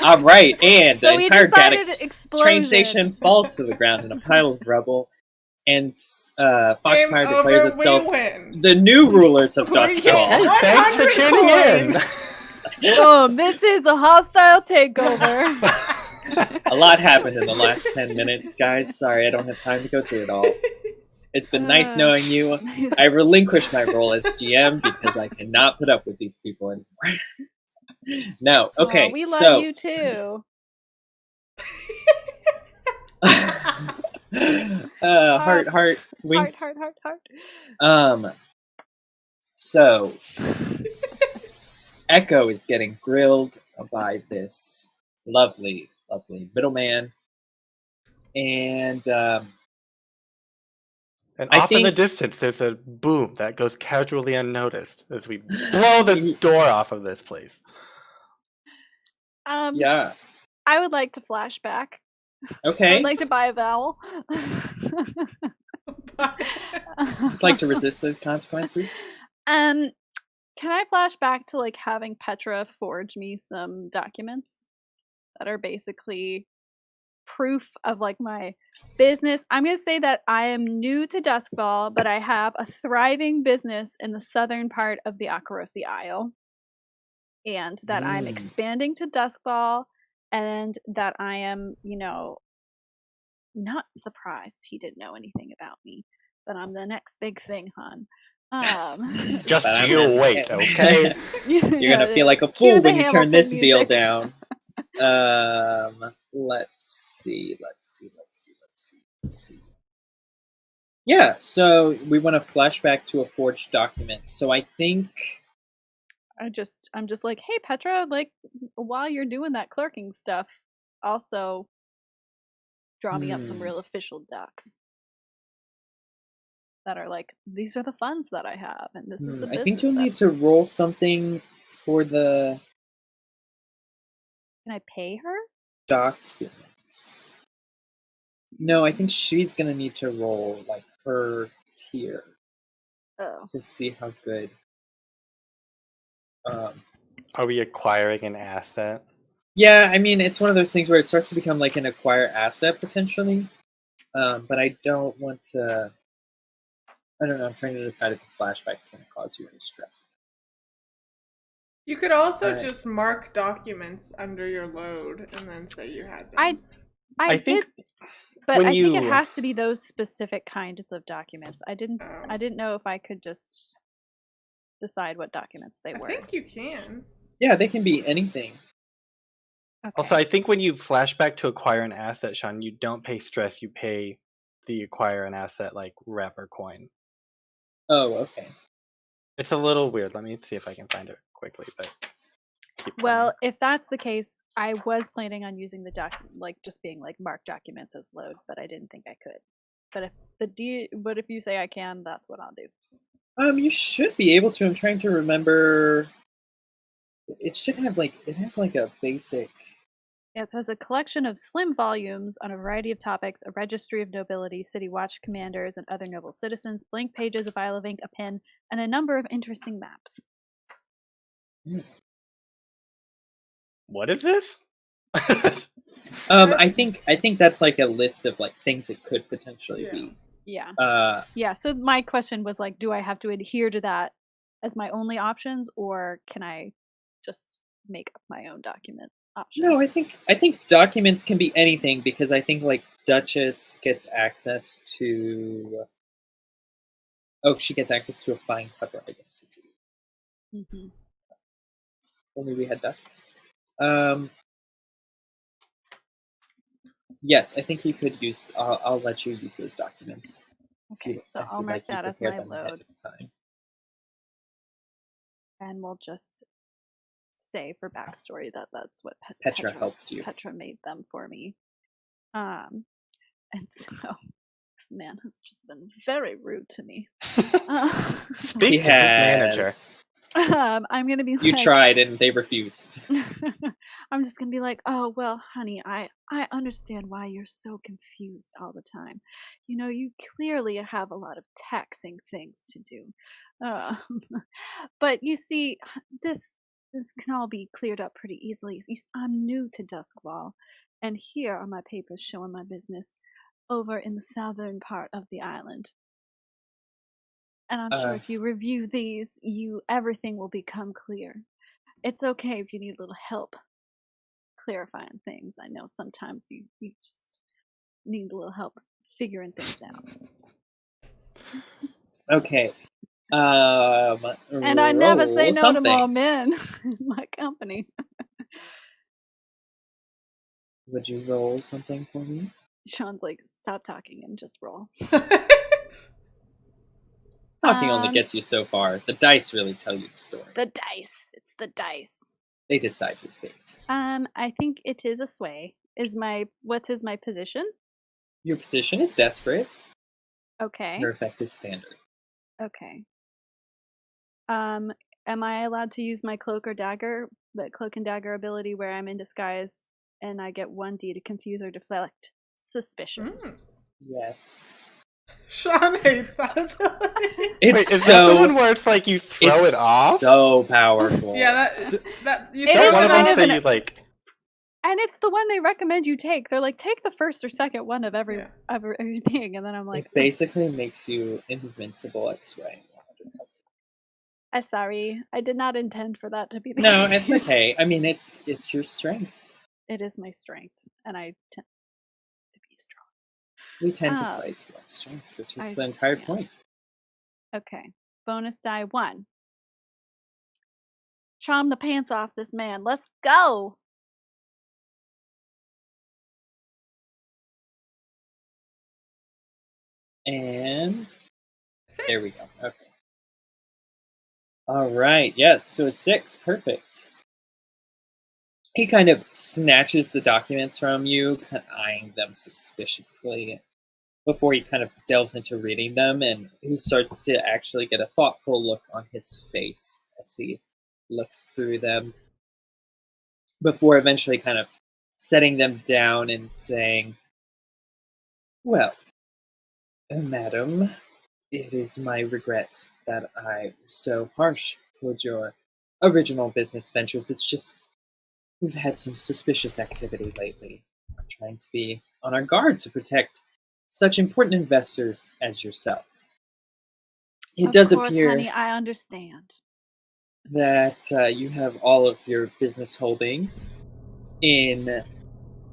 All right, and So the we entire decided Gaddix explosion. train station falls to the ground in a pile of rubble, and Foxfire Game declares over, itself we win. the new rulers of We get Doskvol. Hey, thanks for 100 tuning in. Boom! This is a hostile takeover. A lot happened in the last 10 minutes, guys. Sorry, I don't have time to go through it all. It's been nice knowing you. I relinquish my role as GM because I cannot put up with these people anymore. No, okay, Aw, we so... love you too. Heart, wink. Heart. So Echo is getting grilled by this lovely middleman, and And I off in the think- distance, there's a boom that goes casually unnoticed as we blow the door off of this place. yeah, I would like to flashback. I okay. would like to buy a vowel. I'd like to resist those consequences. Can I flash back to like having Petra forge me some documents that are basically proof of like my business? I'm going to say that I am new to Doskvol, but I have a thriving business in the southern part of the Akarosi Isle, and that I'm expanding to Doskvol, and that I am, not surprised he didn't know anything about me, but I'm the next big thing, hon. Just But I'm you gonna- wait, okay? You're gonna feel like a Cue fool the when you turn this Hamilton deal music. down. Let's see. Yeah, so we want to flashback to a forged document. So I think I'm just like, hey Petra, like while you're doing that clerking stuff, also draw me up some real official docs that are like, these are the funds that I have, and this is the business. I think you'll need to roll something for the Can I pay her? documents. No, I think she's gonna need to roll like her tier Oh, to see how good. Are we acquiring an asset? Yeah, I mean, it's one of those things where it starts to become like an acquire asset potentially, but I don't want to. I don't know. I'm trying to decide if the flashback's going to cause you any stress. You could also Alright. just mark documents under your load and then say you had them. I think did, but when I think it you- has to be those specific kinds of documents. I didn't know if I could just decide what documents they I were. think you can. Yeah, they can be anything. Okay. Also, I think when you flashback to acquire an asset, Sean, you don't pay stress, you pay the acquire an asset like rep or coin. Oh, okay. It's a little weird. Let me see if I can find it quickly. But keep Well, if that's the case, I was planning on using the just being like mark documents as load, but I didn't think I could. But if you say I can, that's what I'll do. You should be able to. I'm trying to remember It should have like it has like a basic. It says a collection of slim volumes on a variety of topics, a registry of nobility, city watch commanders, and other noble citizens, blank pages, a vial of ink, a pen, and a number of interesting maps. What is this? I think that's like a list of like things it could potentially Yeah. be. Yeah. Yeah. So my question was like, do I have to adhere to that as my only options, or can I just make up my own document option? No, I think documents can be anything because I think like Duchess gets access to. Oh, she gets access to a fine clever identity. Mm-hmm. Only we had Duchess. Yes, I think you could use. I'll let you use those documents. Okay, so I'll mark that as my load, time. and we'll just say for backstory that that's what Petra helped you. Petra made them for me. And so this man has just been very rude to me. Speak to his manager. I'm gonna be You like, tried and they refused. I'm just gonna be like, oh well, honey, I understand why you're so confused all the time. You know, you clearly have a lot of taxing things to do. But you see, this can all be cleared up pretty easily. I'm new to Doskvol, and here are my papers showing my business over in the southern part of the island. And I'm sure if you review these, everything will become clear. It's okay if you need a little help clarifying things. I know sometimes you just need a little help figuring things out. Okay. And I never say no something. to more men in my company. Would you roll something for me? Sean's like, stop talking and just roll. Talking only gets you so far. The dice really tell you the story. The dice. It's the dice. They decide your fate. I think it is a sway. What is my position? Your position is desperate. Okay. Your effect is standard. Okay. Am I allowed to use my cloak or dagger, the cloak and dagger ability where I'm in disguise and I get 1d to confuse or deflect suspicion? Yes. Sean hates that ability. It's is that the one where it's like you throw it off? So powerful. Yeah, that you Don't one of them say you like. And it's the one they recommend you take. They're like, take the first or second one of everything, and then I'm like, it basically makes you invincible at swaying. Sorry, I did not intend for that to be the No, case. it's okay. I mean, it's your strength. It is my strength, and I tend to be strong. We tend to play to our strengths, which is the entire point. Okay, bonus die 1. Charm the pants off this man. Let's go. And 6. There we go. Okay. All right. Yes. So a 6. Perfect. He kind of snatches the documents from you, kind of eyeing them suspiciously before he kind of delves into reading them, and he starts to actually get a thoughtful look on his face as he looks through them before eventually kind of setting them down and saying, well, madam, it is my regret that I was so harsh towards your original business ventures. It's just we've had some suspicious activity lately. We're trying to be on our guard to protect such important investors as yourself. It does appear, honey, I understand that you have all of your business holdings in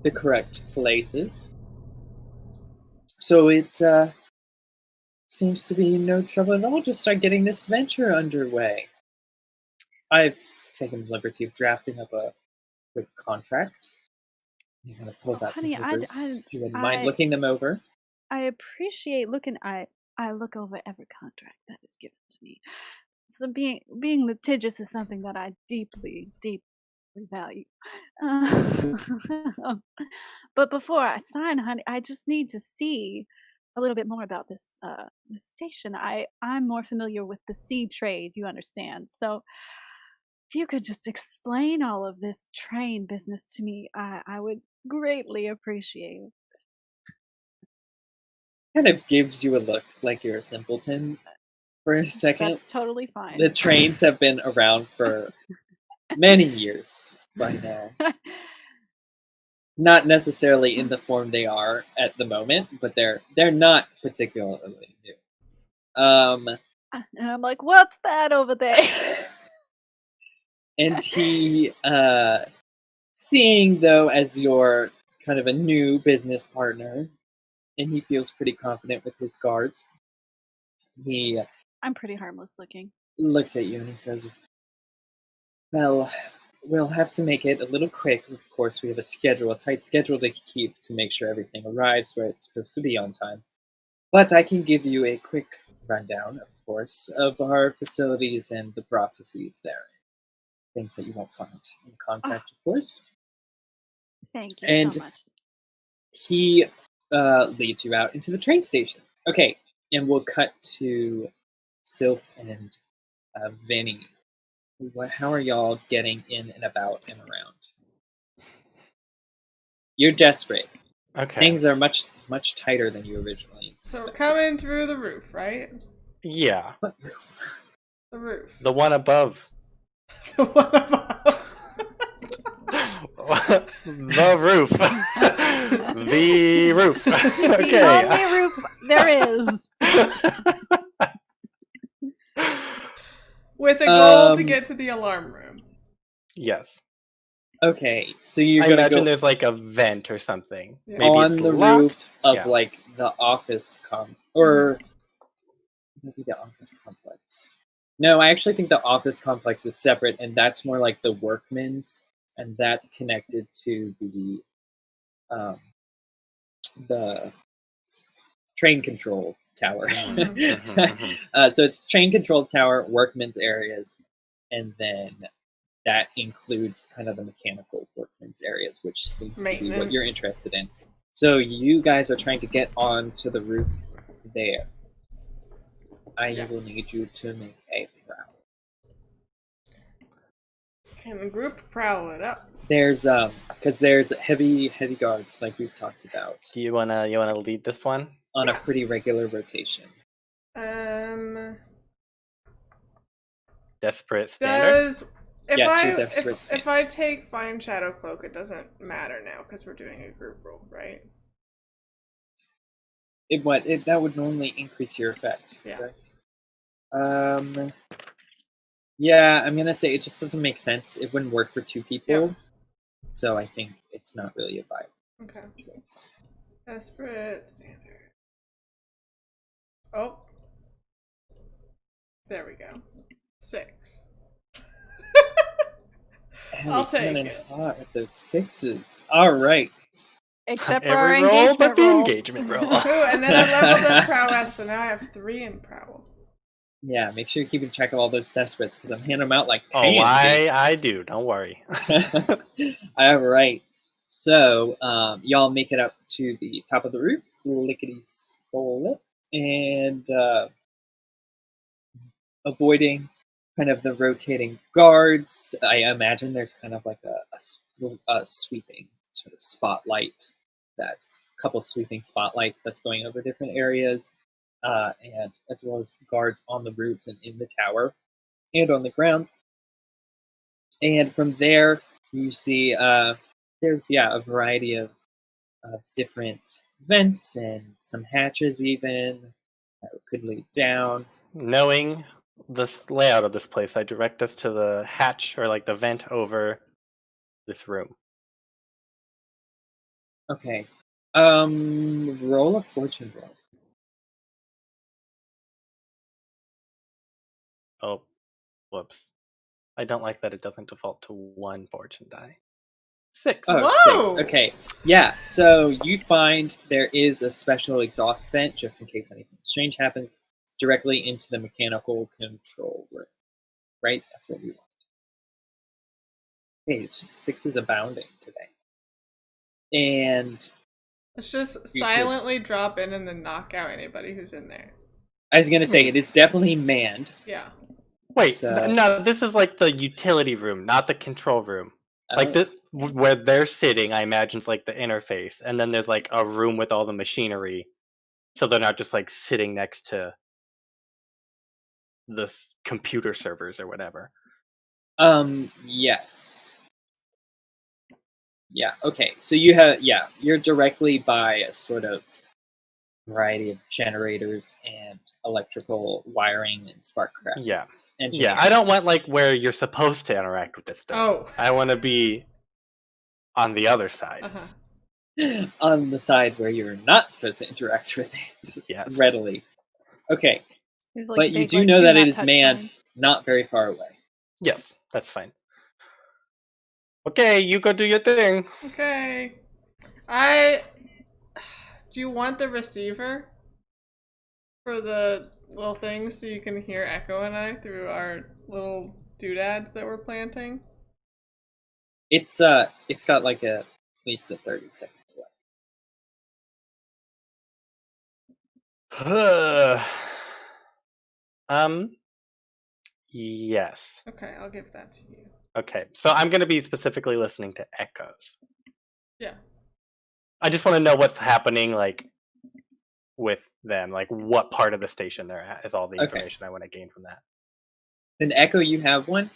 the correct places. So it seems to be no trouble at all. Just start getting this venture underway. I've taken the liberty of drafting up a quick contract. I'm going to pose out some papers. If you wouldn't mind looking them over. I appreciate looking. I look over every contract that is given to me. So being litigious is something that I deeply, deeply value. But before I sign, honey, I just need to see a little bit more about this station. I'm more familiar with the sea trade, you understand. So if you could just explain all of this train business to me, I would greatly appreciate it. Kind of gives you a look like you're a simpleton for a second. That's totally fine. The trains have been around for many years by now. Not necessarily in the form they are at the moment, but they're not particularly new. And I'm like, what's that over there? And he, seeing though as you're kind of a new business partner, and he feels pretty confident with his guards, he I'm pretty harmless looking. looks at you and he says, "Well, we'll have to make it a little quick. Of course, we have a tight schedule to keep to make sure everything arrives where it's supposed to be on time. But I can give you a quick rundown, of course, of our facilities and the processes there. Things that you won't find in contract, of course." Thank you And so much. he leads you out into the train station. Okay, and we'll cut to Sylph and Vinny. How are y'all getting in and about and around? You're desperate. Okay. Things are much tighter than you originally So we're suspected. coming through the roof, right? Yeah. What roof? The roof. The one above. The one above. The roof. The roof. The Okay. only roof there is. With a goal to get to the alarm room. Yes. Okay, so you're I gonna imagine go there's like a vent or something. Yeah. Maybe on it's the locked. roof of Yeah. like the office or maybe the office complex. No, I actually think the office complex is separate, and that's more like the workmen's, and that's connected to the train control tower. So it's train control tower, workmen's areas, and then that includes kind of the mechanical workmen's areas, which seems to be what you're Maintenance. interested in. So you guys are trying to get onto the roof there. I will need you to make a prowl. Can the group prowl it up? There's because there's heavy guards like we've talked about Do you wanna lead this one? on a pretty regular rotation. Desperate standard. Does if Yes, I you're desperate if I take Find Shadow Cloak, it doesn't matter now because we're doing a group roll, right? That would normally increase your effect, Yeah. correct? Yeah, I'm gonna say it just doesn't make sense. It wouldn't work for two people, so I think it's not really a viable Okay. choice. Desperate standard. Oh. There we go. 6. I'll take Coming it. hot with those 6s. All right. Except for our Every roll engagement but the roll. engagement roll. Ooh, and then I leveled up prowess, so now I have 3 in prowl. Yeah, make sure you're keeping track of all those desperates because I'm handing them out like Oh, candy. I do. Don't worry. All right. So y'all make it up to the top of the roof, lickety split, and avoiding kind of the rotating guards. I imagine there's kind of like a sweeping sort of spotlight. That's a couple sweeping spotlights that's going over different areas, and as well as guards on the roofs and in the tower and on the ground. And from there, you see there's a variety of different vents and some hatches even that could lead down. Knowing the layout of this place, I direct us to the hatch or like the vent over this room. Okay. Roll a fortune roll. Oh, whoops. I don't like that it doesn't default to 1 fortune die. 6. Oh, Whoa! 6. Okay. Yeah, so you find there is a special exhaust vent just in case anything strange happens directly into the mechanical control room. Right? That's what we want. Hey, it's just 6s abounding today. And Let's just You silently drop in and then knock out anybody who's in there. I was going to say, it is definitely manned. Yeah. Wait, So, no, this is like the utility room, not the control room. Like where they're sitting, I imagine is like the interface, and then there's like a room with all the machinery, so they're not just like sitting next to the computer servers or whatever. Yes. Yeah. Okay. So you're directly by a sort of variety of generators and electrical wiring and spark crafters. Yeah. Engineering. Yeah, I don't want like where you're supposed to interact with this stuff. Oh. I want to be on the other side. Uh-huh. On the side where you're not supposed to interact with it Yes. readily. Okay. There's, like, But you big, do like, know do that not it is touch manned signs. not very far away. Yes, that's fine. Okay, you go do your thing. Okay. Do you want the receiver for the little things so you can hear Echo and I through our little doodads that we're planting? It's got like at least a 30-second delay. Yes. Okay, I'll give that to you. Okay, so I'm going to be specifically listening to echoes. Yeah. I just want to know what's happening, like, with them. Like, what part of the station they're at is all the information I want to gain from that. Then Echo, you have one?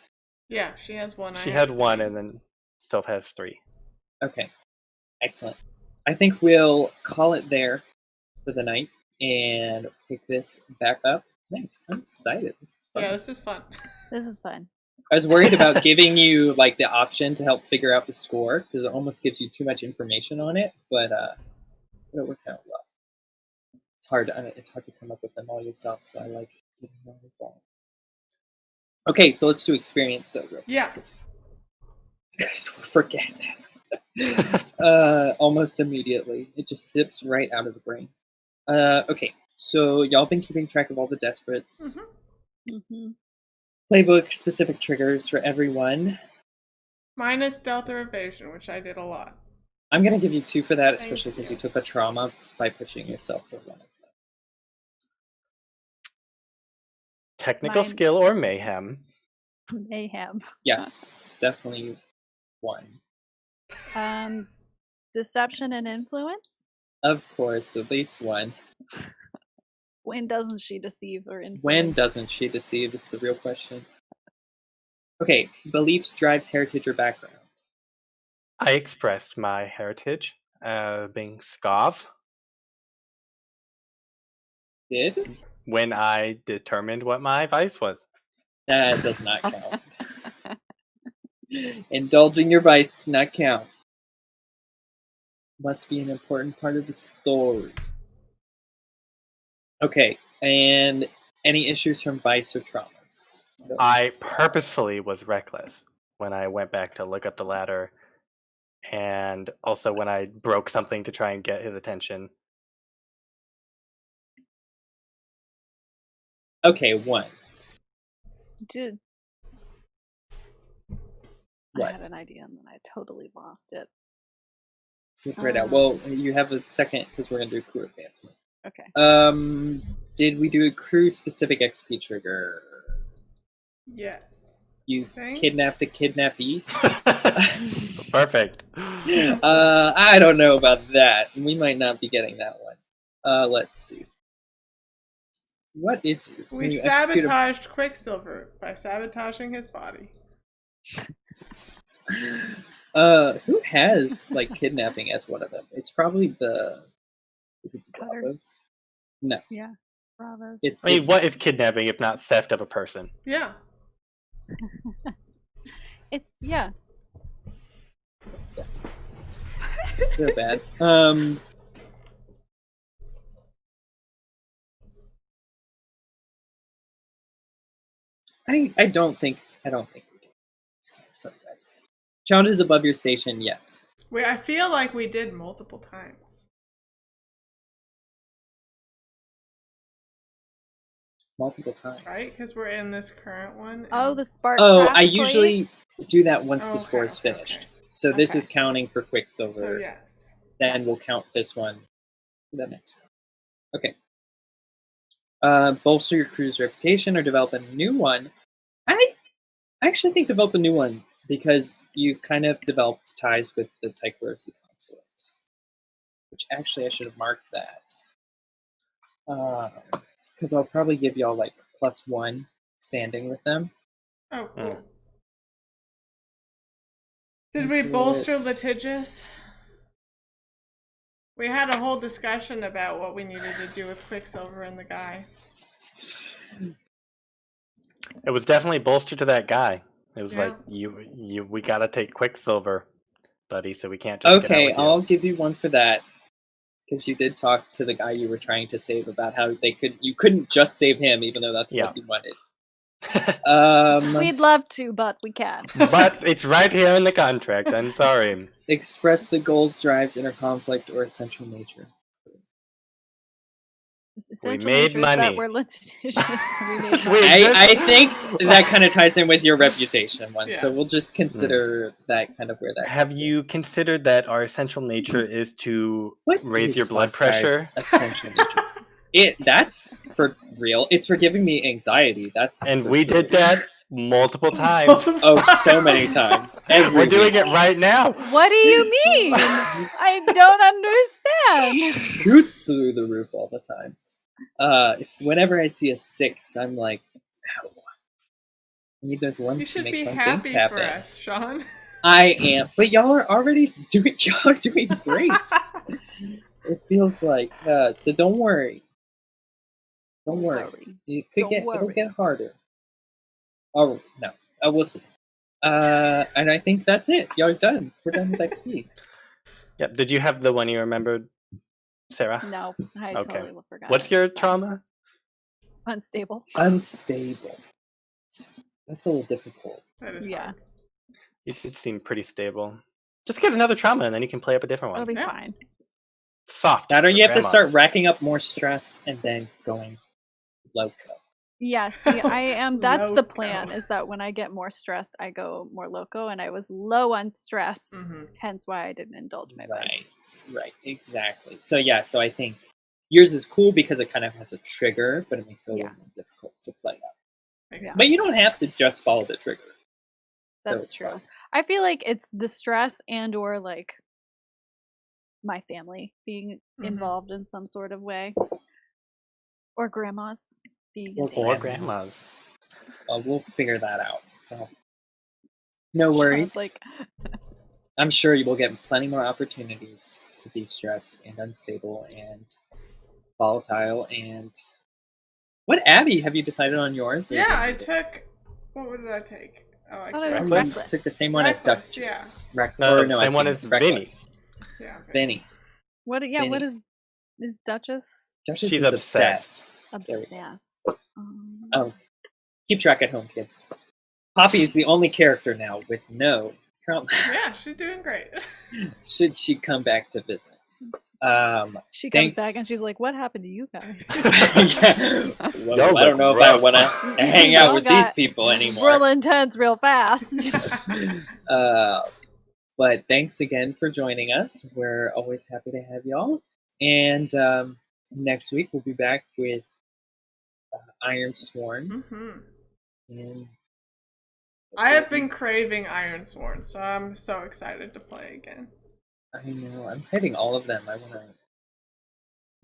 Yeah, she has one. She I had have one, three. and then Sylph has 3. Okay. Excellent. I think we'll call it there for the night and pick this back up next. I'm excited. This is fun. Yeah, this is fun. This is fun. I was worried about giving you like the option to help figure out the score because it almost gives you too much information on it, but it worked out well. It's hard to come up with them all yourself, so I like giving them all. Okay, so let's do experience though. Real Yes. Guys will forget almost immediately. It just zips right out of the brain. Okay, so y'all been keeping track of all the desperates. Mm-hmm. Mm-hmm. Playbook specific triggers for everyone. Mine is stealth or evasion, which I did a lot. I'm gonna give you 2 for that, Thank especially because you. you took a trauma by pushing yourself for one of them. Technical Mine- skill or mayhem. Mayhem. Yes, definitely 1. Deception and influence. Of course, at least 1. When doesn't she deceive or influence? When doesn't she deceive is the real question. Okay, beliefs, drives, heritage, or background. I expressed my heritage, being Skav, Did? when I determined what my vice was. That does not count. Indulging your vice does not count. Must be an important part of the story. Okay, and any issues from vice or traumas? I purposefully was reckless when I went back to look up the ladder, and also when I broke something to try and get his attention. Okay, 1. Dude. What? I had an idea and then I totally lost it. Zip right out. Well, you have a second because we're gonna do crew advancement. Okay. Did we do a crew specific XP trigger? Yes. You Think? kidnapped a kidnappee? Perfect. I don't know about that. We might not be getting that one. Let's see. What is it? We When you execute sabotaged Quicksilver by sabotaging his body. who has like kidnapping as one of them? It's probably the. Is it the Cutters. Bravos? No. Yeah. Bravos. It's I mean, what is kidnapping if not theft of a person? Yeah. It's yeah. they're bad. I don't think we can. Sorry, guys. Challenges above your station, yes. Wait, I feel like we did multiple times. Multiple times. Right? Because we're in this current one. Oh, the spark. Oh, craft I usually place? do that once the Okay, score is okay, finished. okay. So this Okay. is counting for So Quicksilver. yes. Then we'll count this one for the next one. Okay. Bolster your crew's reputation or develop a new one I actually think develop a new one because you've kind of developed ties with the Tycherousi consulate. Which actually I should have marked that. Because I'll probably give y'all like +1 standing with them. Oh, cool. Mm. Did we bolster litigious? We had a whole discussion about what we needed to do with Quicksilver and the guy. It was definitely bolstered to that guy. It was Yeah. like we gotta take Quicksilver, buddy. So we can't just get out Okay, with you. I'll give you 1 for that. Because you did talk to the guy you were trying to save about how you couldn't just save him, even though that's what you wanted. We'd love to, but we can't. But it's right here in the contract. I'm sorry. Express the goals, drives, inner conflict, or essential nature. Essential made nature is that money. we're litigious. We made We money. I think that kind of ties in with your reputation one, so Yeah. we'll just consider that kind of where that Have comes in. you considered that our essential nature is to What raise is your blood Foxfire's pressure? essential nature? That's for real. It's for giving me anxiety. That's And for we sure. did that multiple times. Oh, so many times. We're doing it right now. What do you mean? I don't understand. Shoots through the roof all the time. It's whenever I see a 6, I'm like, ow. I need those You ones to should make be fun happy things happen. for us, Sean. I am, but y'all are already doing. Y'all are doing great. It feels like so. Don't worry. Don't worry. It could it'll get harder. Oh no, we'll see. And I think that's it. Y'all are done. We're done with XP. Yep. Did you have the one you remembered, Sarah? No, I Okay. totally forgot. What's your It's fine. trauma? Unstable. Unstable. That's a little difficult. That is Yeah. hard. It seemed pretty stable. Just get another trauma and then you can play up a different It'll one. be Yeah. fine. Soft. That or you for have to start grandmas. racking up more stress and then going loco. Yeah, see, I am. That's the Loco. plan. Is that when I get more stressed, I go more loco, and I was low on stress, Mm-hmm. hence why I didn't indulge my vice. Right, exactly. So yeah, so I think yours is cool because it kind of has a trigger, but it makes it a little more difficult to play out. Yeah. But you don't have to just follow the trigger. So That's it's true. fine. I feel like it's the stress and or like my family being Mhm. involved in some sort of way, or grandmas being Or in danger. Or grandmas. We'll figure that out. So no Sean's worries. like, I'm sure you will get plenty more opportunities to be stressed and unstable and volatile. And what Abby have you decided on yours? Or Yeah, did I you just- took. What did I take? Oh, I thought it can't was You remember. Reckless. took the same one as Reckless, Duchess. No, Or the I same one think as it's Vinny. Reckless. Yeah. Vinny. what? Yeah, what Vinny. is Duchess Duchess She's is obsessed. There we go. obsessed? Oh, keep track at home, kids. Poppy is the only character now with no trauma. Yeah, she's doing great. Should she come back to visit? She comes Thanks. back and she's like, "What happened to you guys?" Yeah. Well, Y'all I don't look know if I rough. want to hang out Y'all with these got people anymore. Real intense, real fast. But thanks again for joining us. We're always happy to have y'all. And next week we'll be back with Iron Sworn. hmm And I have been craving Iron Sworn, so I'm so excited to play again. I know I'm hitting all of them. I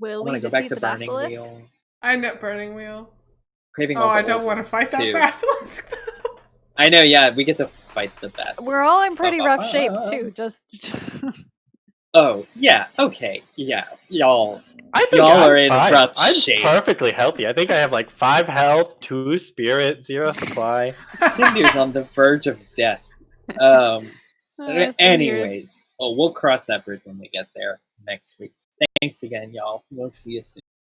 Will want we to go back defeat to the Burning basilisk? Wheel. I know Burning Wheel. Craving Oh, all the I don't old want to ones, fight that too. basilisk. I know, yeah, we get to fight the best. We're all in pretty rough shape too. Just Oh, yeah, okay, yeah, y'all. I think Y'all I'm are in fine. rough I'm shape. perfectly healthy. I think I have like 5 health, 2 spirit, 0 supply. Cindier's on the verge of death. Cindy, Anyways, we'll cross that bridge when we get there next week. Thanks again, y'all. We'll see you soon.